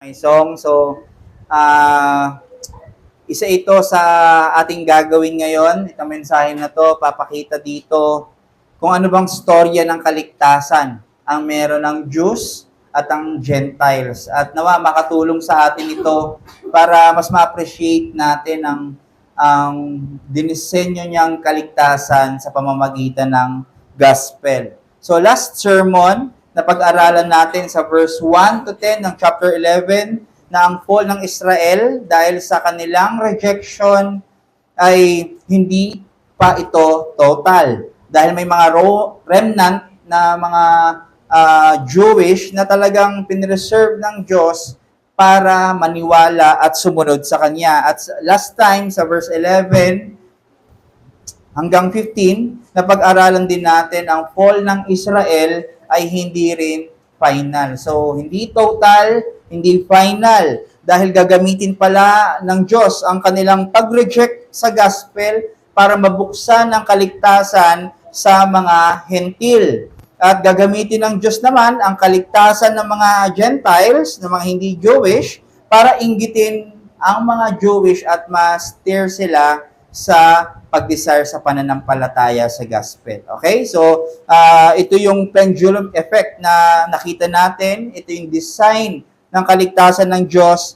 May song. So, isa ito sa ating gagawin ngayon. Itong mensahe na to, papakita dito kung ano bang storya ng kaligtasan ang meron ng Jews at ang Gentiles. At nawa makatulong sa atin ito para mas ma-appreciate natin ang dinisenyo niyang kaligtasan sa pamamagitan ng gospel. So last sermon, na pag-aralan natin sa verse 1 to 10 ng chapter 11 na ang fall ng Israel dahil sa kanilang rejection ay hindi pa ito total. Dahil may mga remnant na mga Jewish na talagang pinreserve ng Diyos para maniwala at sumunod sa Kanya. At last time sa verse 11 hanggang 15, na pag-aralan din natin ang fall ng Israel ay hindi rin final. So, hindi total, hindi final. Dahil gagamitin pala ng Diyos ang kanilang pag-reject sa gospel para mabuksan ang kaligtasan sa mga hentil. At gagamitin ng Diyos naman ang kaligtasan ng mga Gentiles, ng mga hindi Jewish, para inggitin ang mga Jewish at ma-steer sila sa pag-desire sa pananampalataya sa gospel. Okay? So, ito yung pendulum effect na nakita natin. Ito yung design ng kaligtasan ng Diyos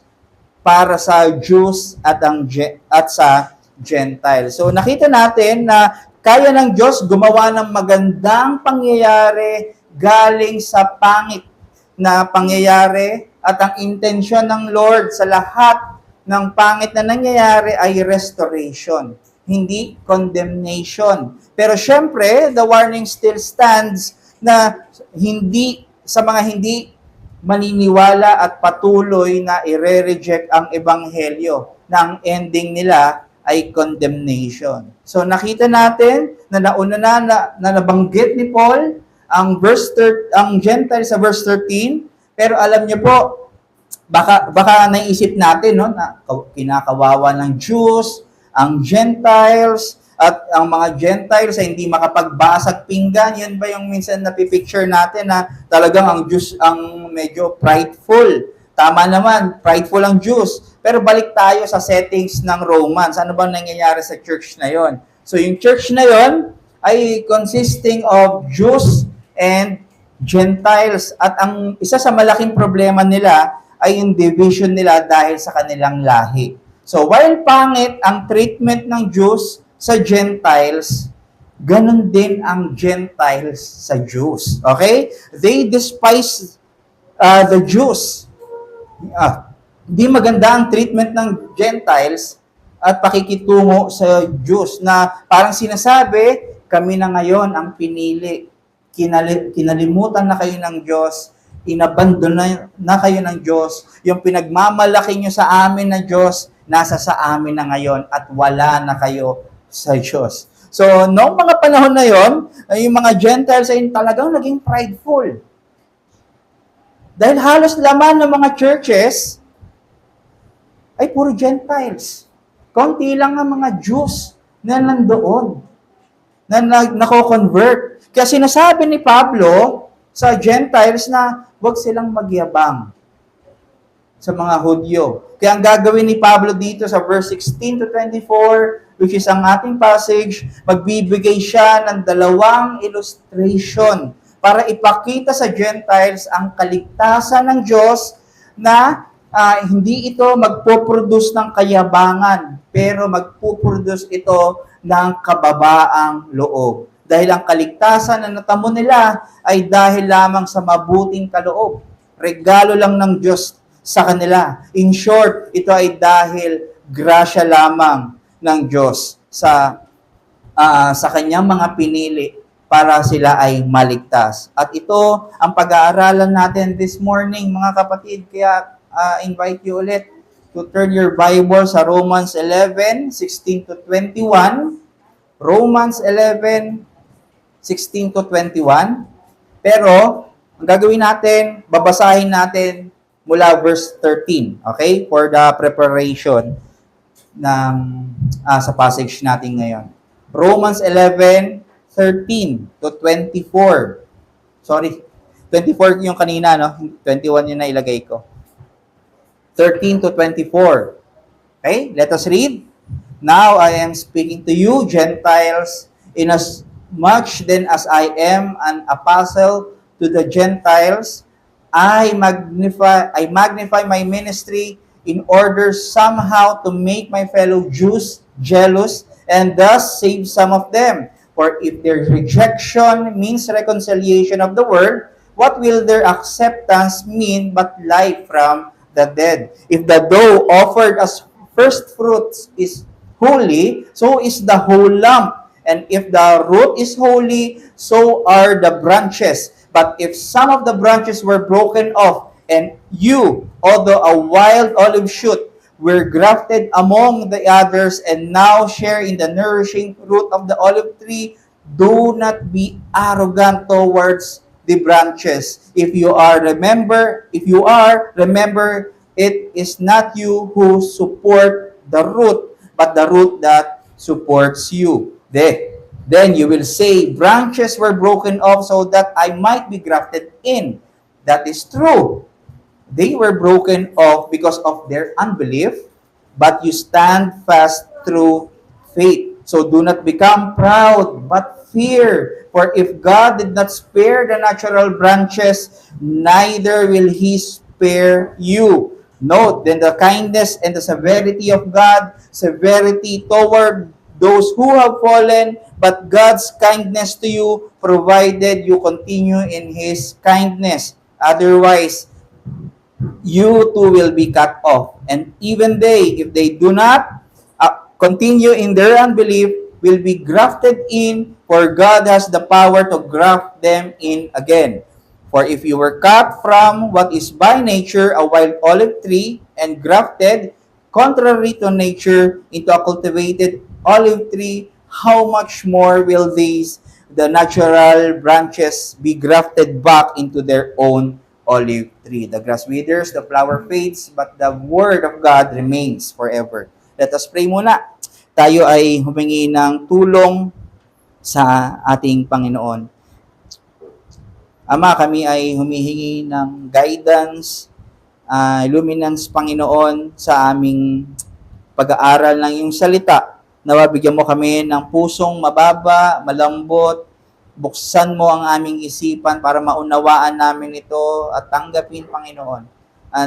para sa Jews at sa Gentiles. So, nakita natin na kaya ng Diyos gumawa ng magandang pangyayari galing sa pangit na pangyayari, at ang intensyon ng Lord sa lahat ng pangit na nangyayari ay restoration, hindi condemnation. Pero syempre, the warning still stands na hindi sa mga hindi maniniwala at patuloy na i-reject ang ebanghelyo, na ang ending nila ay condemnation. So nakita natin na nauna na nabanggit ni Paul ang Gentiles sa verse 13, pero alam niyo po, baka naisip natin no, na kinakawawa ng Jews, ang Gentiles, at ang mga Gentiles ay hindi makapagbasag pinggan. Yan ba yung minsan napipicture natin na talagang ang Jews ang medyo prideful? Tama naman, prideful ang Jews. Pero balik tayo sa settings ng Romans. Ano bang nangyayari sa church na yon? So yung church na yon ay consisting of Jews and Gentiles. At ang isa sa malaking problema nila ay yung division nila dahil sa kanilang lahi. So, while pangit ang treatment ng Jews sa Gentiles, ganun din ang Gentiles sa Jews. Okay? They despise the Jews. Di maganda ang treatment ng Gentiles at pakikitungo sa Jews na parang sinasabi, kami na ngayon ang pinili. Kinalimutan na kayo ng Diyos, inabandon na kayo ng Diyos, yung pinagmamalaki nyo sa amin na Diyos, nasa sa amin na ngayon at wala na kayo sa Diyos. So, noong mga panahon na yon, yung mga Gentiles ay talagang naging prideful. Dahil halos laman ng mga churches ay puro Gentiles. Konti lang ang mga Jews na nandoon, na nako-convert. Kaya sinasabi ni Pablo sa Gentiles na huwag silang magyabang sa mga Hudyo. Kaya ang gagawin ni Pablo dito sa verse 16 to 24, which is ang ating passage, magbibigay siya ng dalawang illustration para ipakita sa Gentiles ang kaligtasan ng Diyos na hindi ito magpo-produce ng kayabangan, pero magpo-produce ito ng kababaang loob. Dahil ang kaligtasan na natamo nila ay dahil lamang sa mabuting kaloob. Regalo lang ng Diyos sa kanila. In short, ito ay dahil grasya lamang ng Diyos sa kanyang mga pinili para sila ay maligtas. At ito ang pag-aaralan natin this morning, mga kapatid. Kaya invite you ulit to turn your Bible sa Romans 11:16 to 21. Romans 11:16 to 21. Pero, ang gagawin natin, babasahin natin mula verse 13. Okay? For the preparation ng sa passage natin ngayon. Romans 11:13 to 24. Sorry, 24 yung kanina, no? 21 yung nailagay ko. 13 to 24. Okay, let us read. Now I am speaking to you, Gentiles, inasmuch then as I am an apostle to the Gentiles, I magnify my ministry in order somehow to make my fellow Jews jealous and thus save some of them. For if their rejection means reconciliation of the world, what will their acceptance mean but life from the dead? If the dough offered as first fruits is holy, so is the whole lump. And if the root is holy, so are the branches. But if some of the branches were broken off, and you, although a wild olive shoot, were grafted among the others, and now share in the nourishing root of the olive tree, do not be arrogant towards the branches. Remember, it is not you who support the root, but the root that supports you. Then you will say, branches were broken off so that I might be grafted in. That is true. They were broken off because of their unbelief, but you stand fast through faith. So do not become proud, but fear. For if God did not spare the natural branches, neither will He spare you. Note then the kindness and the severity of God, severity toward those who have fallen, but God's kindness to you, provided you continue in His kindness. Otherwise, you too will be cut off. And even they, if they do not continue in their unbelief, will be grafted in, for God has the power to graft them in again. For if you were cut from what is by nature a wild olive tree and grafted, contrary to nature, into a cultivated olive tree, how much more will the natural branches, be grafted back into their own olive tree? The grass withers, the flower fades, but the word of God remains forever. Let us pray muna. Tayo ay humingi ng tulong sa ating Panginoon. Ama, kami ay humihingi ng guidance, luminance, Panginoon, sa aming pag-aaral ng iyong salita. Nawa bigyan mo kami ng pusong mababa, malambot, buksan mo ang aming isipan para maunawaan namin ito at tanggapin, Panginoon.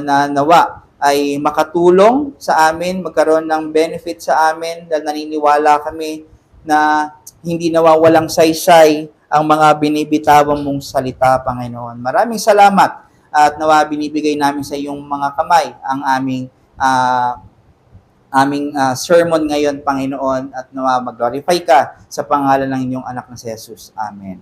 Na nawa ay makatulong sa amin, magkaroon ng benefit sa amin dahil naniniwala kami na hindi nawawalang saysay ang mga binibitawang mong salita, Panginoon. Maraming salamat at nawa binibigay namin sa iyong mga kamay ang aming sermon ngayon, Panginoon, at nawa mag-glorify ka sa pangalan ng inyong anak na si Jesus. Amen.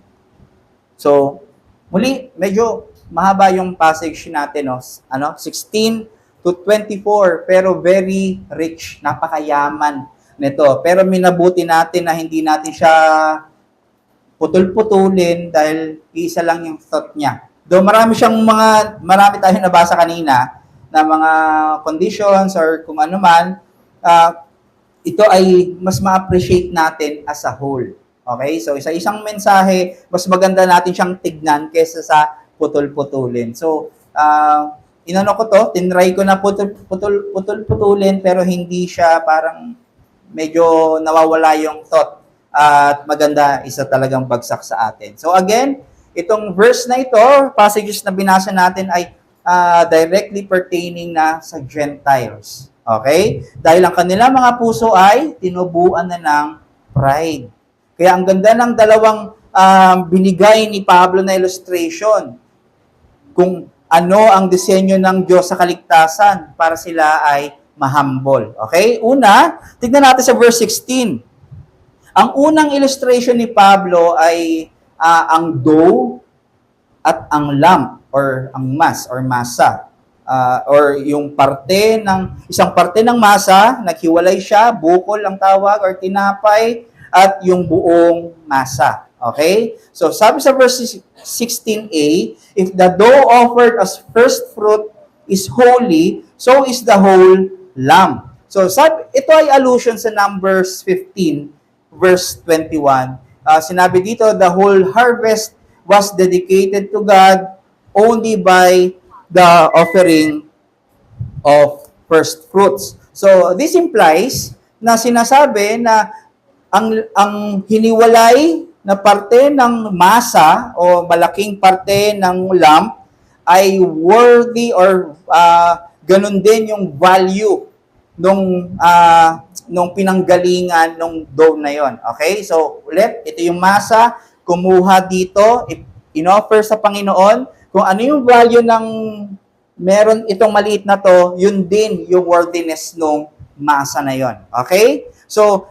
So, muli, medyo mahaba yung passage natin, no? 16 to 24, pero very rich, napakayaman nito. Pero minabuti natin na hindi natin siya putol-putulin dahil isa lang yung thought niya. Though marami tayong nabasa kanina na mga conditions or kung ano man, ito ay mas ma-appreciate natin as a whole. Okay? So, isang mensahe, mas maganda natin siyang tignan kaysa sa putol-putulin. So, tinry ko na putol-putulin, pero hindi siya parang medyo nawawala yung thought. At maganda, isa talagang bagsak sa atin. So again, itong verse na ito, passages na binasa natin ay directly pertaining na sa Gentiles. Okay? Dahil ang kanilang mga puso ay tinubuan na ng pride. Kaya ang ganda ng dalawang binigay ni Pablo na illustration kung ano ang disenyo ng Diyos sa kaligtasan para sila ay mahambol. Okay? Una, tignan natin sa verse 16. Ang unang illustration ni Pablo ay ang dough at ang lump or ang mass or masa. Or yung isang parte ng masa, naghiwalay siya, bukol ang tawag or tinapay, at yung buong masa. Okay? So sabi sa verse 16a, if the dough offered as first fruit is holy, so is the whole lump. So ito ay allusion sa Numbers 15, verse 21. Sinabi dito, the whole harvest was dedicated to God only by the offering of first fruits. So, this implies na sinasabi na ang hiniwalay na parte ng masa o malaking parte ng lamp ay worthy or ganun din yung value nung pinanggalingan nung dough na yon. Okay? So, ulit, ito yung masa, kumuha dito, inoffer sa Panginoon. Kung ano yung value ng meron itong maliit na to, yun din yung worthiness nung masa na yon. Okay? So,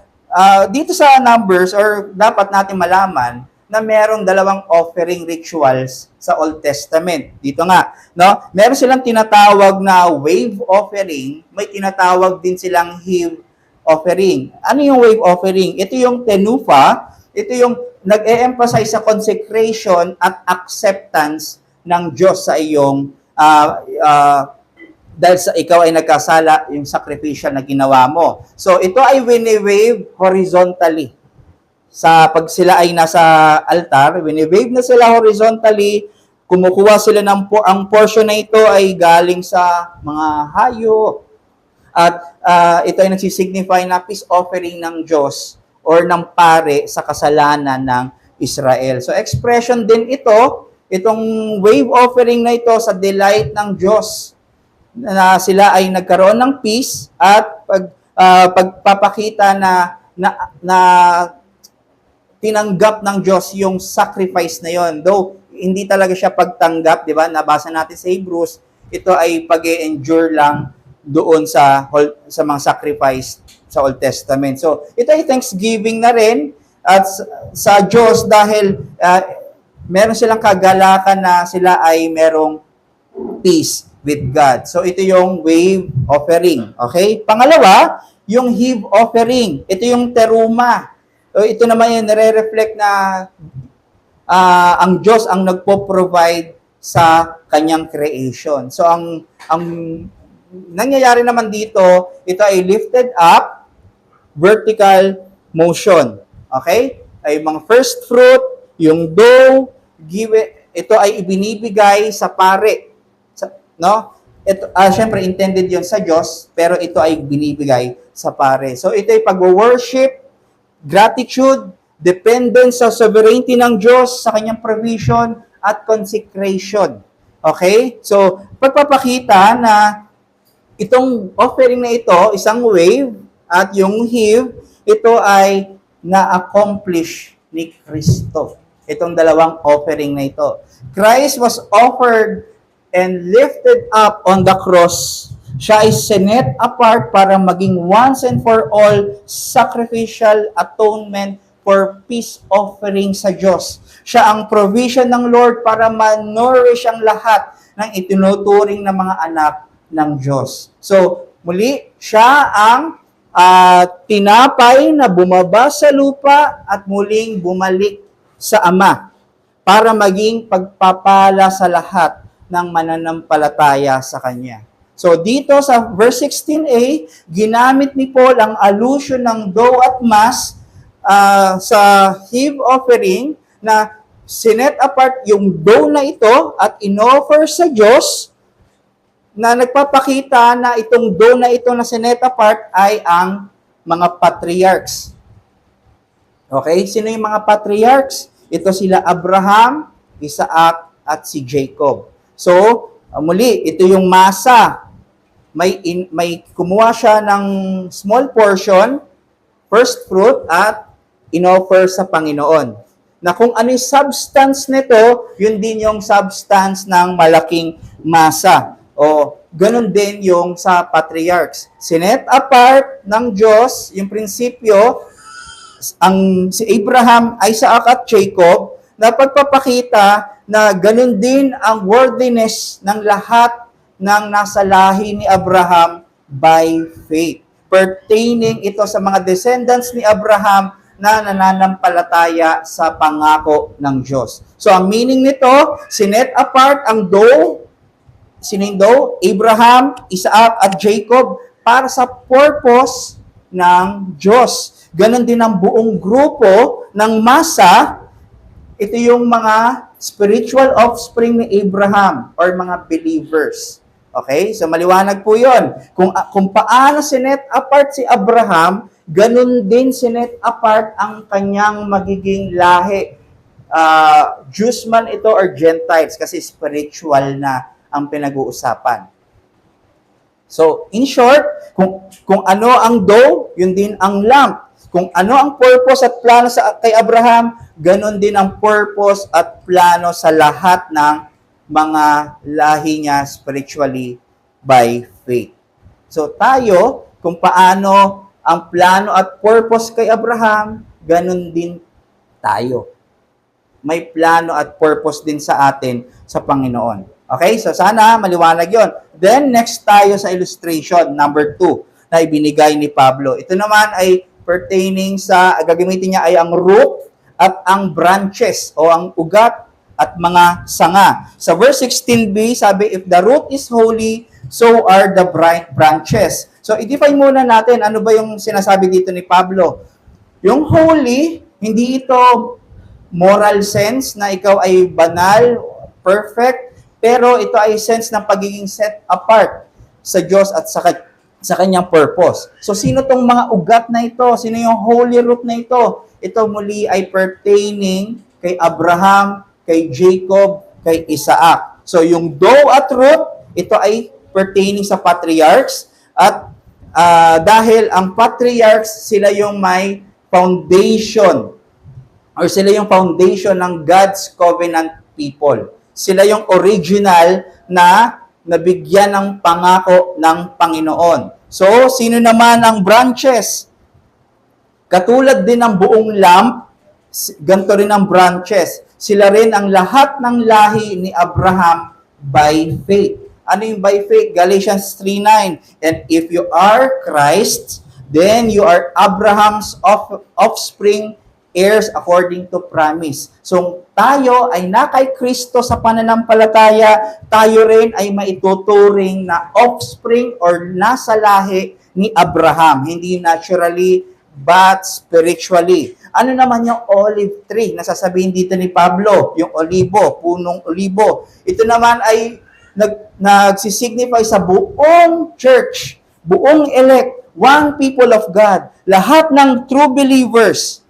dito sa Numbers, or dapat natin malaman, na merong dalawang offering rituals sa Old Testament. Dito nga, no? Meron silang tinatawag na wave offering, may tinatawag din silang heave offering. Ano yung wave offering? Ito yung tenufa, ito yung nag-e-emphasize sa consecration at acceptance ng Diyos sa iyong dahil sa ikaw ay nagkasala, yung sacrificial na ginawa mo. So, ito ay wini-wave horizontally. Pag sila ay nasa altar, wini-wave na sila horizontally, kumukuha sila ang portion na ito ay galing sa mga hayop. At ito ay nagsisignify na peace offering ng Diyos or ng pare sa kasalanan ng Israel. So expression din itong wave offering na ito sa delight ng Diyos na sila ay nagkaroon ng peace at pagpapakita na tinanggap ng Diyos yung sacrifice na yon. Though, hindi talaga siya pagtanggap, di ba? Nabasa natin sa Hebrews, ito ay pag-e-endure lang doon sa mga sacrifice sa Old Testament. So, ito ay thanksgiving na rin at sa Diyos dahil meron silang kagalakan na sila ay merong peace with God. So, ito yung wave offering. Okay? Pangalawa, yung heave offering. Ito yung teruma. So, ito naman yung nare-reflect na ang Diyos ang nagpo-provide sa kanyang creation. So, ang nangyayari naman dito, ito ay lifted up, vertical motion. Okay? Ay mga first fruit, yung dough, ito ay ibinibigay sa pare. No? Ito, syempre, intended yon sa Diyos, pero ito ay binibigay sa pare. So, ito ay pag-worship, gratitude, dependence sa sovereignty ng Diyos, sa kanyang provision, at consecration. Okay? So, pagpapakita na itong offering na ito, isang wave, at yung heave, ito ay na-accomplish ni Kristo. Itong dalawang offering na ito. Christ was offered and lifted up on the cross. Siya ay sinet apart para maging once and for all sacrificial atonement for peace offering sa Diyos. Siya ang provision ng Lord para ma-nourish ang lahat ng itinuturing na mga anak ng Diyos. So, muli, siya ang tinapay na bumaba sa lupa at muling bumalik sa Ama para maging pagpapala sa lahat ng mananampalataya sa Kanya. So dito sa verse 16a, ginamit ni Paul ang allusion ng dough at mass sa heave offering na sinet apart yung dough na ito at inoffer sa Diyos na nagpapakita na itong dough na ito na sinet apart ay ang mga patriarchs. Okay? Sino yung mga patriarchs? Ito sila Abraham, Isaac, at si Jacob. So, muli, ito yung masa. May kumuha siya ng small portion, first fruit, at inoffer sa Panginoon. Na kung ano yung substance nito, yun din yung substance ng malaking masa. O ganun din yung sa patriarchs. Sinet apart ng Diyos, yung prinsipyo, si Abraham, Isaac at Jacob, na pagpapakita na ganun din ang worthiness ng lahat ng nasa lahi ni Abraham by faith. Pertaining ito sa mga descendants ni Abraham na nananampalataya sa pangako ng Diyos. So, ang meaning nito, sinet apart ang dough, sining dough, Abraham, Isaac, at Jacob para sa purpose ng Diyos. Ganon din ang buong grupo ng masa. Ito yung mga spiritual offspring ni Abraham or mga believers. Okay? So maliwanag po 'yon. Kung paano sinet apart si Abraham, ganun din sinet apart ang kanyang magiging lahi. Jews man ito or Gentiles kasi spiritual na ang pinag-uusapan. So, in short, kung ano ang dough, yun din ang lamb. Kung ano ang purpose at plano kay Abraham, ganun din ang purpose at plano sa lahat ng mga lahi niya spiritually by faith. So, tayo, kung paano ang plano at purpose kay Abraham, ganun din tayo. May plano at purpose din sa atin sa Panginoon. Okay? So, sana maliwanag yon. Then, next tayo sa illustration, number 2, na ibinigay ni Pablo. Ito naman ay pertaining sa, gagamitin niya ay ang root at ang branches o ang ugat at mga sanga. Sa verse 16b, sabi, if the root is holy, so are the branches. So, i-define muna natin ano ba yung sinasabi dito ni Pablo. Yung holy, hindi ito moral sense na ikaw ay banal, perfect, pero ito ay sense ng pagiging set apart sa Diyos at sa kanyang purpose. So, sino tong mga ugat na ito? Sino yung holy root na ito? Ito muli ay pertaining kay Abraham, kay Jacob, kay Isaac. So, yung dough at root, ito ay pertaining sa patriarchs at dahil ang patriarchs, sila yung may foundation or sila yung foundation ng God's covenant people. Sila yung original na nabigyan ng pangako ng Panginoon. So, sino naman ang branches? Katulad din ng buong lamp, ganito rin ang branches. Sila rin ang lahat ng lahi ni Abraham by faith. Ano yung by faith? Galatians 3:9. And if you are Christ, then you are Abraham's offspring, heirs according to promise. So, tayo ay na kay Kristo sa pananampalataya, tayo rin ay maituturing na offspring or nasa lahi ni Abraham. Hindi naturally, but spiritually. Ano naman yung olive tree? Nasasabihin dito ni Pablo, yung olibo, punong olibo. Ito naman ay nagsisignify sa buong church, buong elect, one people of God, lahat ng true believers.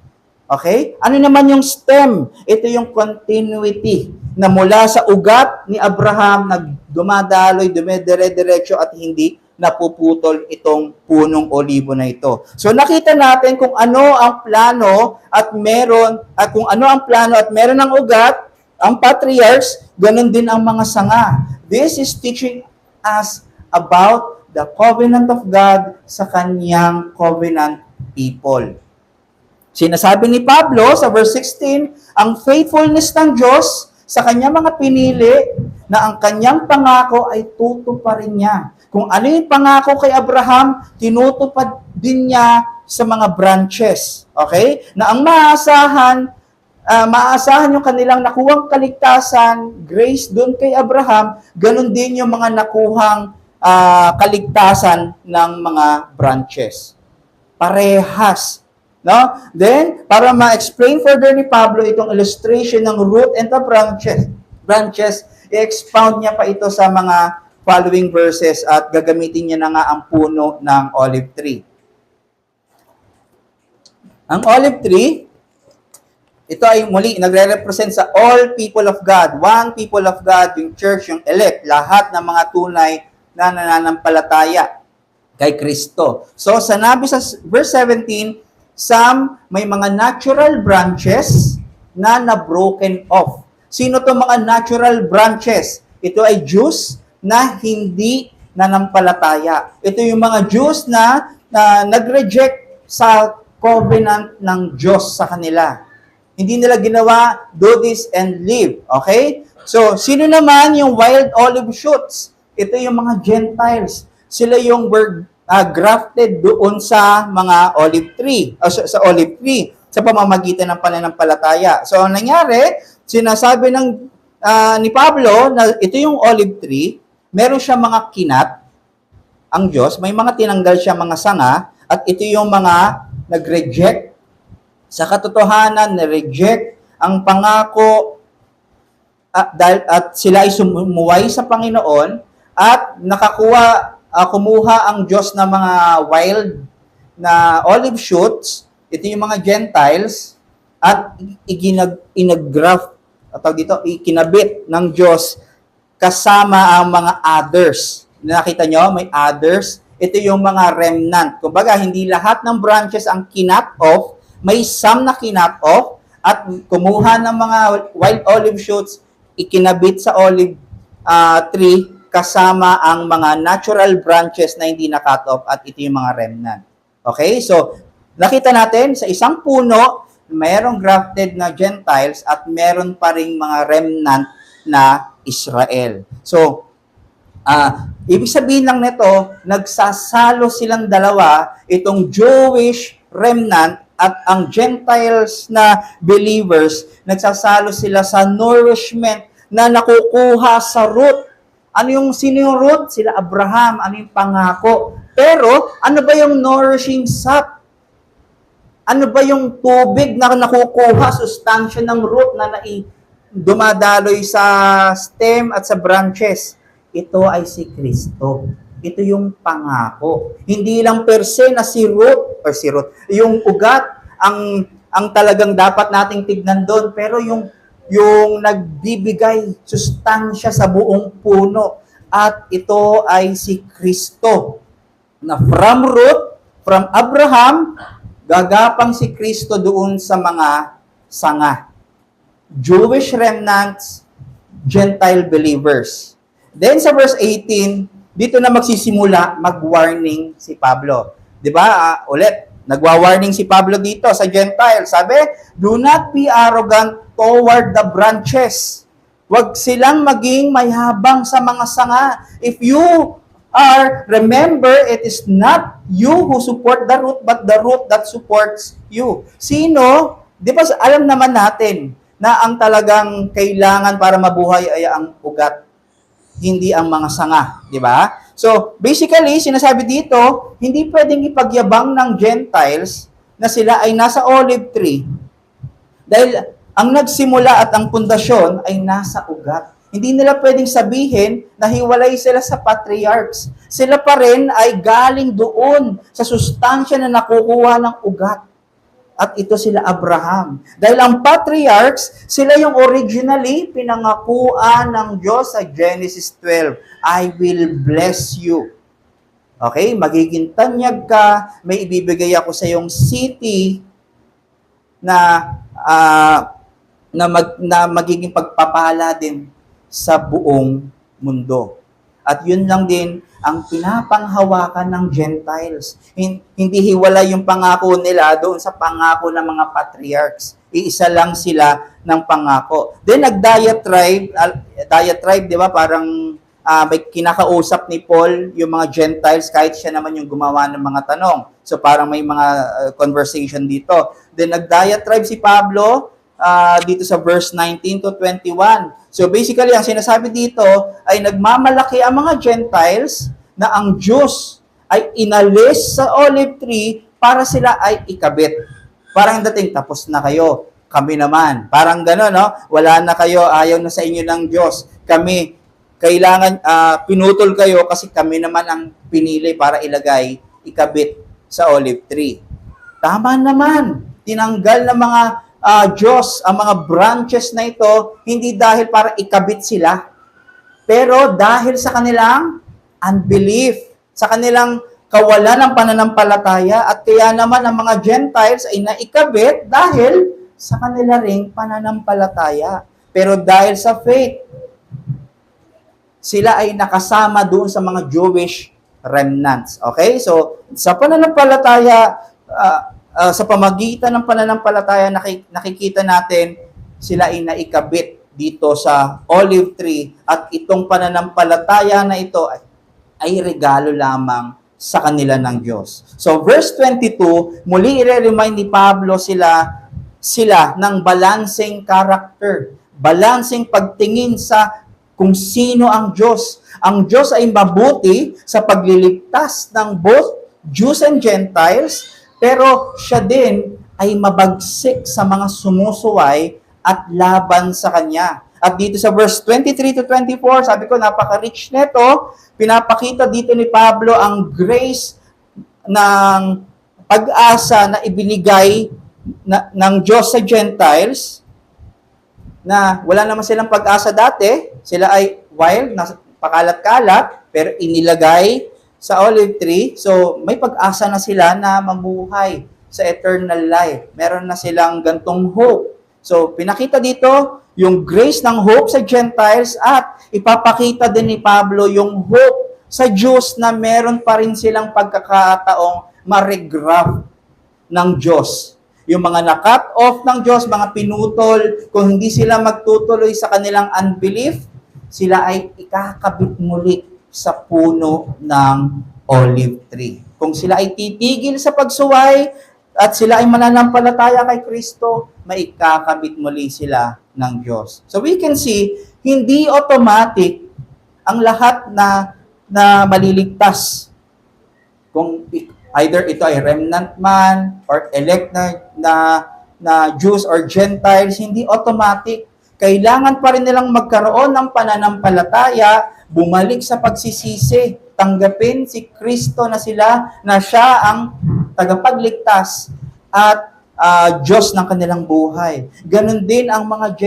Okay? Ano naman yung stem? Ito yung continuity na mula sa ugat ni Abraham nagdumadaloy, dumedire-diretso at hindi napuputol itong punong olibo na ito. So nakita natin kung ano ang plano at meron kung ano ang plano at meron ng ugat, ang patriarchs, ganun din ang mga sanga. This is teaching us about the covenant of God sa kanyang covenant people. Sinasabi ni Pablo sa verse 16, ang faithfulness ng Diyos sa kanyang mga pinili na ang kanyang pangako ay tutuparin niya. Kung ano yung pangako kay Abraham, tinutupad din niya sa mga branches. Okay? Na ang maasahan yung kanilang nakuhang kaligtasan, grace doon kay Abraham, ganun din yung mga nakuhang kaligtasan ng mga branches. Parehas. No? Then, para ma-explain further ni Pablo itong illustration ng root and the branches, i-expound niya pa ito sa mga following verses at gagamitin niya na nga ang puno ng olive tree. Ang olive tree, ito ay muli, nagre-represent sa all people of God. One people of God, yung church, yung elect, lahat ng mga tunay na nananampalataya kay Kristo. So, sanabi sa verse 17, some may mga natural branches na na-broken off. Sino to mga natural branches? Ito ay Jews na hindi nanampalataya. Ito yung mga Jews na nag-reject sa covenant ng Diyos sa kanila. Hindi nila ginawa, do this and live. Okay? So, sino naman yung wild olive shoots? Ito yung mga Gentiles. Sila yung grafted doon sa mga olive tree, sa olive tree, sa pamamagitan ng pananampalataya. So, ang nangyari, sinasabi ni Pablo na ito yung olive tree, meron siya mga kinat, ang Diyos, may mga tinanggal siya mga sanga, at ito yung mga nag-reject sa katotohanan, na-reject ang pangako at sila ay sumuway sa Panginoon At kumuha ang Diyos ng mga wild na olive shoots, ito yung mga Gentiles, at ikinabit ng Diyos kasama ang mga others. Nakita nyo, may others. Ito yung mga remnant. Kumbaga, hindi lahat ng branches ang kinap off, may some na kinap off, at kumuha ng mga wild olive shoots, ikinabit sa olive tree, kasama ang mga natural branches na hindi na-cut off, at ito yung mga remnant. Okay? So, nakita natin, sa isang puno, mayroong grafted na Gentiles at meron pa ring mga remnant na Israel. So, ibig sabihin lang nito, nagsasalo silang dalawa, itong Jewish remnant at ang Gentiles na believers, nagsasalo sila sa nourishment na nakukuha sa root. Sino yung root? Sila Abraham. Ano yung pangako? Pero, ano ba yung nourishing sap? Ano ba yung tubig na nakukuha, sustansya ng root na dumadaloy sa stem at sa branches? Ito ay si Kristo. Ito yung pangako. Hindi lang per se na si root, yung ugat, ang talagang dapat nating tignan doon, pero yung nagbibigay sustansya sa buong puno. At ito ay si Kristo. Na from root, from Abraham, gagapang si Kristo doon sa mga sanga. Jewish remnants, Gentile believers. Then sa verse 18, dito na magsisimula mag-warning si Pablo. 'Di ba? Ulit, nagwa-warning si Pablo dito sa Gentile. Sabi, do not be arrogant toward the branches. Huwag silang maging mayhabang sa mga sanga. If you remember, it is not you who support the root, but the root that supports you. Sino? Di ba alam naman natin na ang talagang kailangan para mabuhay ay ang ugat, hindi ang mga sanga. Di ba? So, basically, sinasabi dito, hindi pwedeng ipagyabang ng Gentiles na sila ay nasa olive tree dahil ang nagsimula at ang pundasyon ay nasa ugat. Hindi nila pwedeng sabihin na hiwalay sila sa patriarchs. Sila pa rin ay galing doon sa sustansya na nakukuha ng ugat. At ito sila Abraham. Dahil ang patriarchs, sila yung originally pinangakuan ng Diyos sa Genesis 12. I will bless you. Okay? Magiging tanyag ka, may ibibigay ako sa iyong city na magiging pagpapala din sa buong mundo. At yun lang din ang pinapanghawakan ng Gentiles. Hindi hiwala yung pangako nila doon sa pangako ng mga patriarchs. Iisa lang sila ng pangako. Then diatribe, di ba? Parang may kinakausap ni Paul yung mga Gentiles kahit siya naman yung gumawa ng mga tanong. So parang may mga conversation dito. Then diatribe si Pablo dito sa verse 19 to 21. So basically, ang sinasabi dito ay nagmamalaki ang mga Gentiles na ang Diyos ay inalis sa olive tree para sila ay ikabit. Parang dating, tapos na kayo, kami naman. Parang gano'n, no? Wala na kayo, ayaw na sa inyo ng Diyos. Kami, kailangan, pinutol kayo kasi kami naman ang pinili para ilagay, ikabit sa olive tree. Tama naman. Tinanggal ng mga Diyos, ang mga branches na ito, hindi dahil para ikabit sila, pero dahil sa kanilang unbelief, sa kanilang kawalan ng pananampalataya, at kaya naman ang mga Gentiles ay naikabit dahil sa kanila ring pananampalataya. Pero dahil sa faith, sila ay nakasama doon sa mga Jewish remnants. Okay? So, sa pananampalataya, sa pamagitan ng pananampalataya, nakikita natin sila ay naikabit dito sa olive tree, at itong pananampalataya na ito ay regalo lamang sa kanila ng Diyos. So verse 22, muli i-remind ni Pablo sila ng balancing character, balancing pagtingin sa kung sino ang Diyos. Ang Diyos ay mabuti sa pagliligtas ng both Jews and Gentiles, pero siya din ay mabagsik sa mga sumusuway at laban sa Kanya. At dito sa verse 23 to 24, sabi ko, napaka-rich nito. Pinapakita dito ni Pablo ang grace ng pag-asa na ibinigay ng Diyos sa Gentiles, na wala naman silang pag-asa dati. Sila ay wild, pakalat-kalat, pero inilagay sa olive tree. So, may pag-asa na sila na mamuhay sa eternal life. Meron na silang gantong hope. So, pinakita dito yung grace ng hope sa Gentiles at ipapakita din ni Pablo yung hope sa Jews na meron pa rin silang pagkakataong ma-regraft ng Diyos. Yung mga na-cut off ng Diyos, mga pinutol, kung hindi sila magtutuloy sa kanilang unbelief, sila ay ikakabit muli sa puno ng olive tree. Kung sila ay titigil sa pagsuway at sila ay mananampalataya kay Kristo, maikakabit muli sila ng Diyos. So we can see, hindi automatic ang lahat na maliligtas. Kung either ito ay remnant man or elect na Jews or Gentiles, hindi automatic. Kailangan pa rin nilang magkaroon ng pananampalataya, bumalik sa pagsisisi, tanggapin si Kristo na siya ang tagapagligtas at Diyos ng kanilang buhay. Ganon din ang mga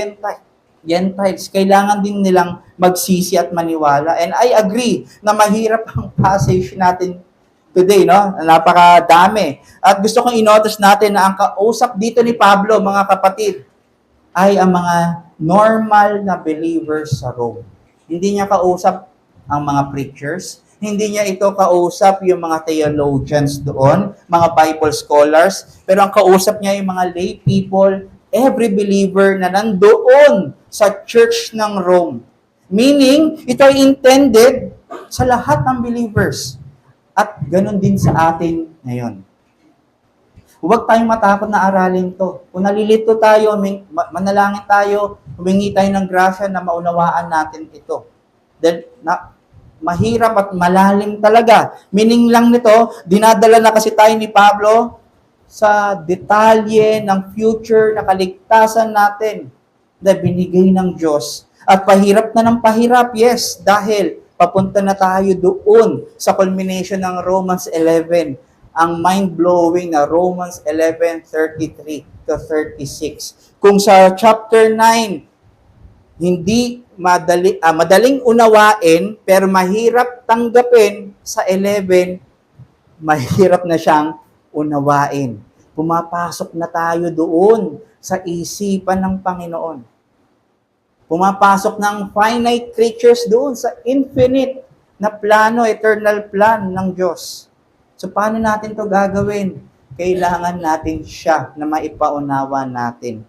Gentiles. Kailangan din nilang magsisi at maniwala. And I agree na mahirap ang passage natin today, no? Napakadami. At gusto kong i-notice natin na ang kausap dito ni Pablo, mga kapatid, ay ang mga normal na believers sa Rome. Hindi niya kausap ang mga preachers, hindi niya ito kausap yung mga theologians doon, mga Bible scholars, pero ang kausap niya yung mga lay people, every believer na nandoon sa church ng Rome. Meaning, ito ay intended sa lahat ng believers. At ganun din sa atin ngayon. Huwag tayong matakot na aralin to. Kung nalilito tayo, manalangin tayo, humingi tayo ng grasya na maunawaan natin ito. Dahil mahirap at malalim talaga. Meaning lang nito, dinadala na kasi tayo ni Pablo sa detalye ng future na kaligtasan natin na binigay ng Diyos. At pahirap na ng pahirap, yes, dahil papunta na tayo doon sa culmination ng Romans 11, ang mind-blowing na Romans 11:33 to 36. Kung sa chapter 9, hindi madaling unawain, pero mahirap tanggapin, sa 11, mahirap na siyang unawain. Pumapasok na tayo doon sa isipan ng Panginoon. Pumapasok ng finite creatures doon sa infinite na plano, eternal plan ng Diyos. So, paano natin to gagawin? Kailangan natin siya na maipaunawa natin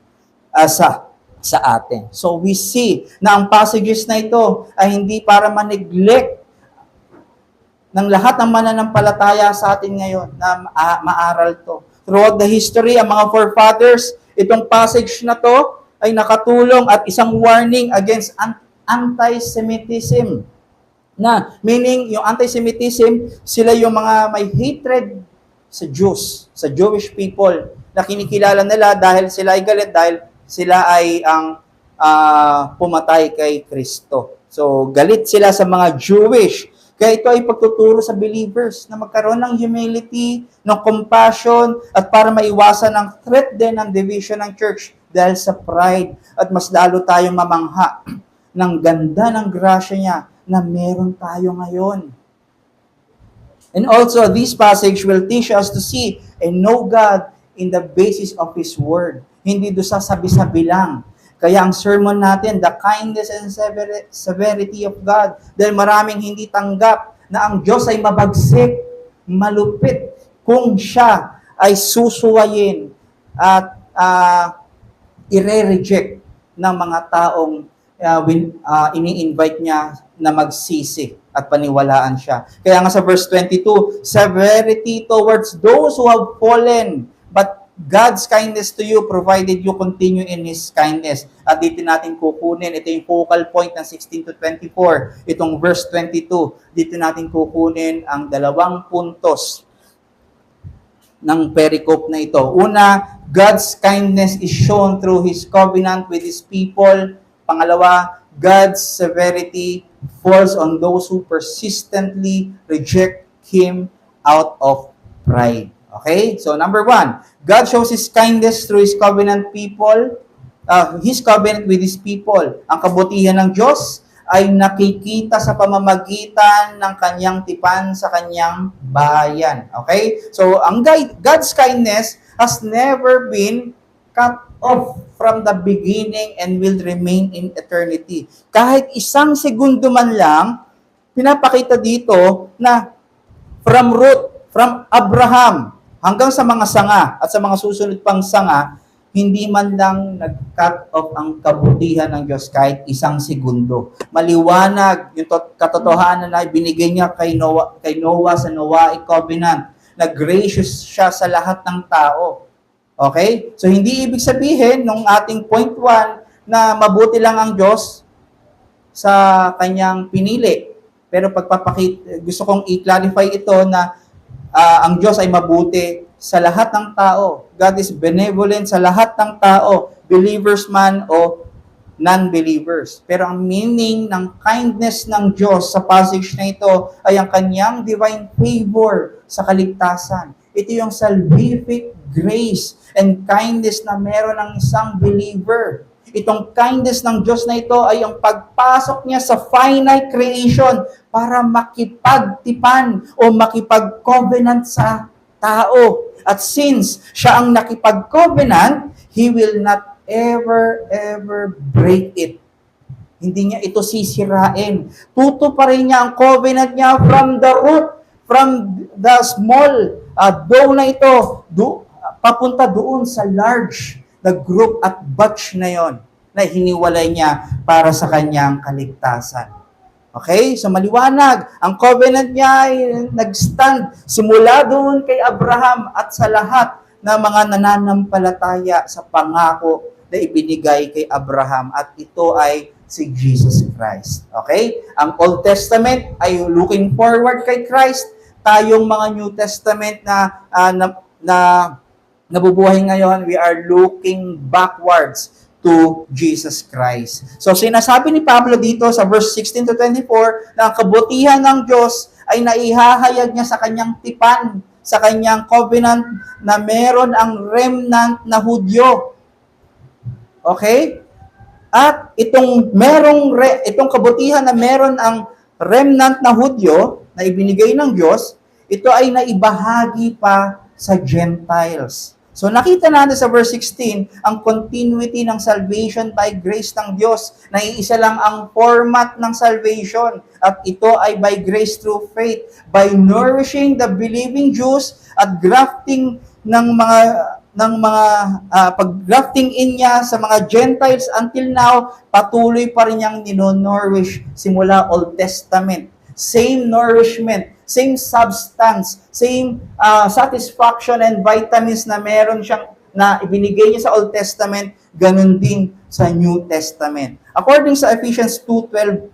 sa atin. So, we see na ang passages na ito ay hindi para ma-neglect ng lahat ng mananampalataya sa atin ngayon na maaral to. Throughout the history, ang mga forefathers, itong passage na to, ay nakatulong at isang warning against anti-Semitism. Meaning, yung anti-Semitism, sila yung mga may hatred sa Jews, sa Jewish people, na kinikilala nila dahil sila ay galit, dahil sila ay ang pumatay kay Kristo. So, galit sila sa mga Jewish. Kaya ito ay pagtuturo sa believers na magkaroon ng humility, ng compassion, at para maiwasan ang threat din ng division ng church dahil sa pride, at mas lalo tayong mamangha ng ganda ng grasya niya na meron tayo ngayon. And also, this passage will teach us to see and know God in the basis of His Word. Hindi doon sa sabi-sabi lang. Kaya ang sermon natin, the kindness and severity of God. Dahil maraming hindi tanggap na ang Diyos ay mabagsik, malupit, kung siya ay susuwayin at i-reject ng mga taong ini-invite niya na magsisi at paniwalaan siya. Kaya nga sa verse 22, severity towards those who have fallen, but God's kindness to you provided you continue in His kindness. At dito natin kukunin, ito yung focal point ng 16 to 24, itong verse 22, dito natin kukunin ang dalawang puntos ng pericope na ito. Una, God's kindness is shown through His covenant with His people Pangalawa, God's severity falls on those who persistently reject Him out of pride. Okay? So number 1, God shows His kindness through His covenant people, His covenant with His people. Ang kabutihan ng Diyos ay nakikita sa pamamagitan ng kanyang tipan sa kanyang bayan. Okay? So, God's kindness has never been cut off from the beginning and will remain in eternity. Kahit isang segundo man lang, pinapakita dito na from Abraham hanggang sa mga sanga at sa mga susunod pang sanga, hindi man lang nag-cut off ang kabutihan ng Diyos kahit isang segundo. Maliwanag yung katotohanan na binigay niya kay Noah sa Noahic Covenant, na gracious siya sa lahat ng tao. Okay? So, hindi ibig sabihin, nung ating point 1, na mabuti lang ang Diyos sa kanyang pinili. Pero gusto kong i-clarify ito na ang Diyos ay mabuti sa lahat ng tao. God is benevolent sa lahat ng tao, believers man o non-believers. Pero ang meaning ng kindness ng Diyos sa passage na ito ay ang kanyang divine favor sa kaligtasan. Ito yung salvific grace and kindness na meron ng isang believer. Itong kindness ng Diyos na ito ay ang pagpasok niya sa finite creation para makipagtipan o makipag-covenant sa tao. At since siya ang nakipag-covenant, He will not ever break it. Hindi niya ito sisirain. Tutuparin niya ang covenant niya from the root, from the small dough na ito, papunta doon sa large na group at batch na yon na hiniwalay niya para sa kanyang kaligtasan. Okay? So maliwanag, ang covenant niya ay nag-stand simula doon kay Abraham at sa lahat ng mga nananampalataya sa pangako na ibinigay kay Abraham, at ito ay si Jesus Christ. Okay? Ang Old Testament ay looking forward kay Christ. Tayong mga New Testament na nabubuhay ngayon, we are looking backwards to Jesus Christ. So sinasabi ni Pablo dito sa verse 16 to 24 na ang kabutihan ng Diyos ay naihahayag niya sa kanyang tipan, sa kanyang covenant na meron ang remnant na Hudyo. Okay? At itong kabutihan na meron ang remnant na Hudyo na ibinigay ng Diyos, ito ay naibahagi pa sa Gentiles. So nakita natin sa verse 16 ang continuity ng salvation by grace ng Diyos. Naiisa lang ang format ng salvation, at ito ay by grace through faith, by nourishing the believing Jews at grafting pag-grafting in niya sa mga Gentiles. Until now, patuloy pa rin niyang nino-nourish simula Old Testament. Same nourishment, same substance, same satisfaction and vitamins na meron siyang na ibinigay niya sa Old Testament, ganun din sa New Testament. According sa Ephesians 2:12,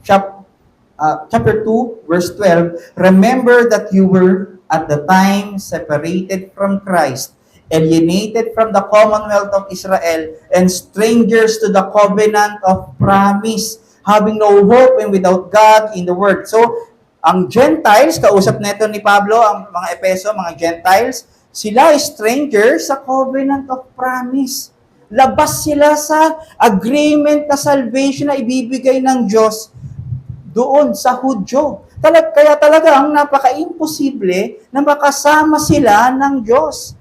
chapter 2, verse 12, remember that you were at the time separated from Christ, alienated from the commonwealth of Israel, and strangers to the covenant of promise, having no hope and without God in the world. So, ang Gentiles, kausap neto ni Pablo, ang mga Epeso, mga Gentiles, sila ay strangers sa covenant of promise. Labas sila sa agreement na salvation na ibibigay ng Diyos doon sa Hudyo. Kaya talagang napaka-imposible na makasama sila ng Diyos.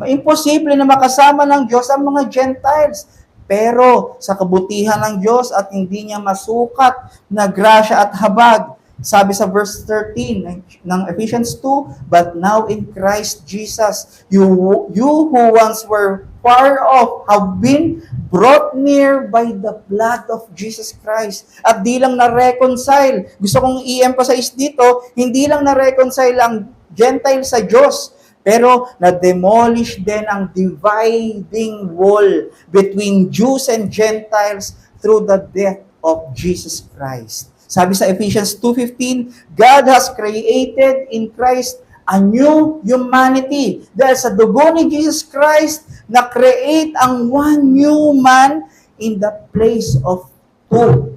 Imposible na makasama ng Diyos ang mga Gentiles. Pero sa kabutihan ng Diyos at hindi niya masukat na grasya at habag, sabi sa verse 13 ng Ephesians 2, but now in Christ Jesus, you who once were far off have been brought near by the blood of Jesus Christ. At di lang na-reconcile. Gusto kong i-emphasize dito, hindi lang na-reconcile ang Gentile sa Diyos, pero na-demolish din ang dividing wall between Jews and Gentiles through the death of Jesus Christ. Sabi sa Ephesians 2:15, God has created in Christ a new humanity. Dahil sa dugo ni Jesus Christ, na-create ang one new man in the place of two.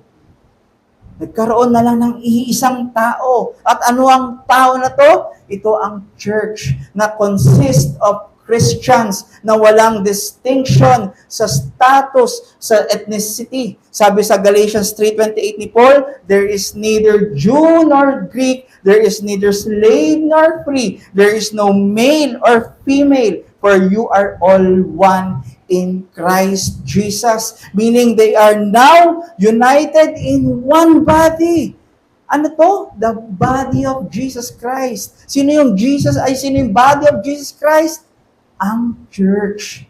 Nagkaroon na lang ng iisang tao. At ano ang tao na to? Ito ang church na consists of Christians na walang distinction sa status, sa ethnicity. Sabi sa Galatians 3:28 ni Paul, there is neither Jew nor Greek, there is neither slave nor free, there is no male or female, for you are all one in Christ Jesus. Meaning they are now united in one body. Ano to? The body of Jesus Christ. Sino yung Jesus? Sino yung body of Jesus Christ? Ang church.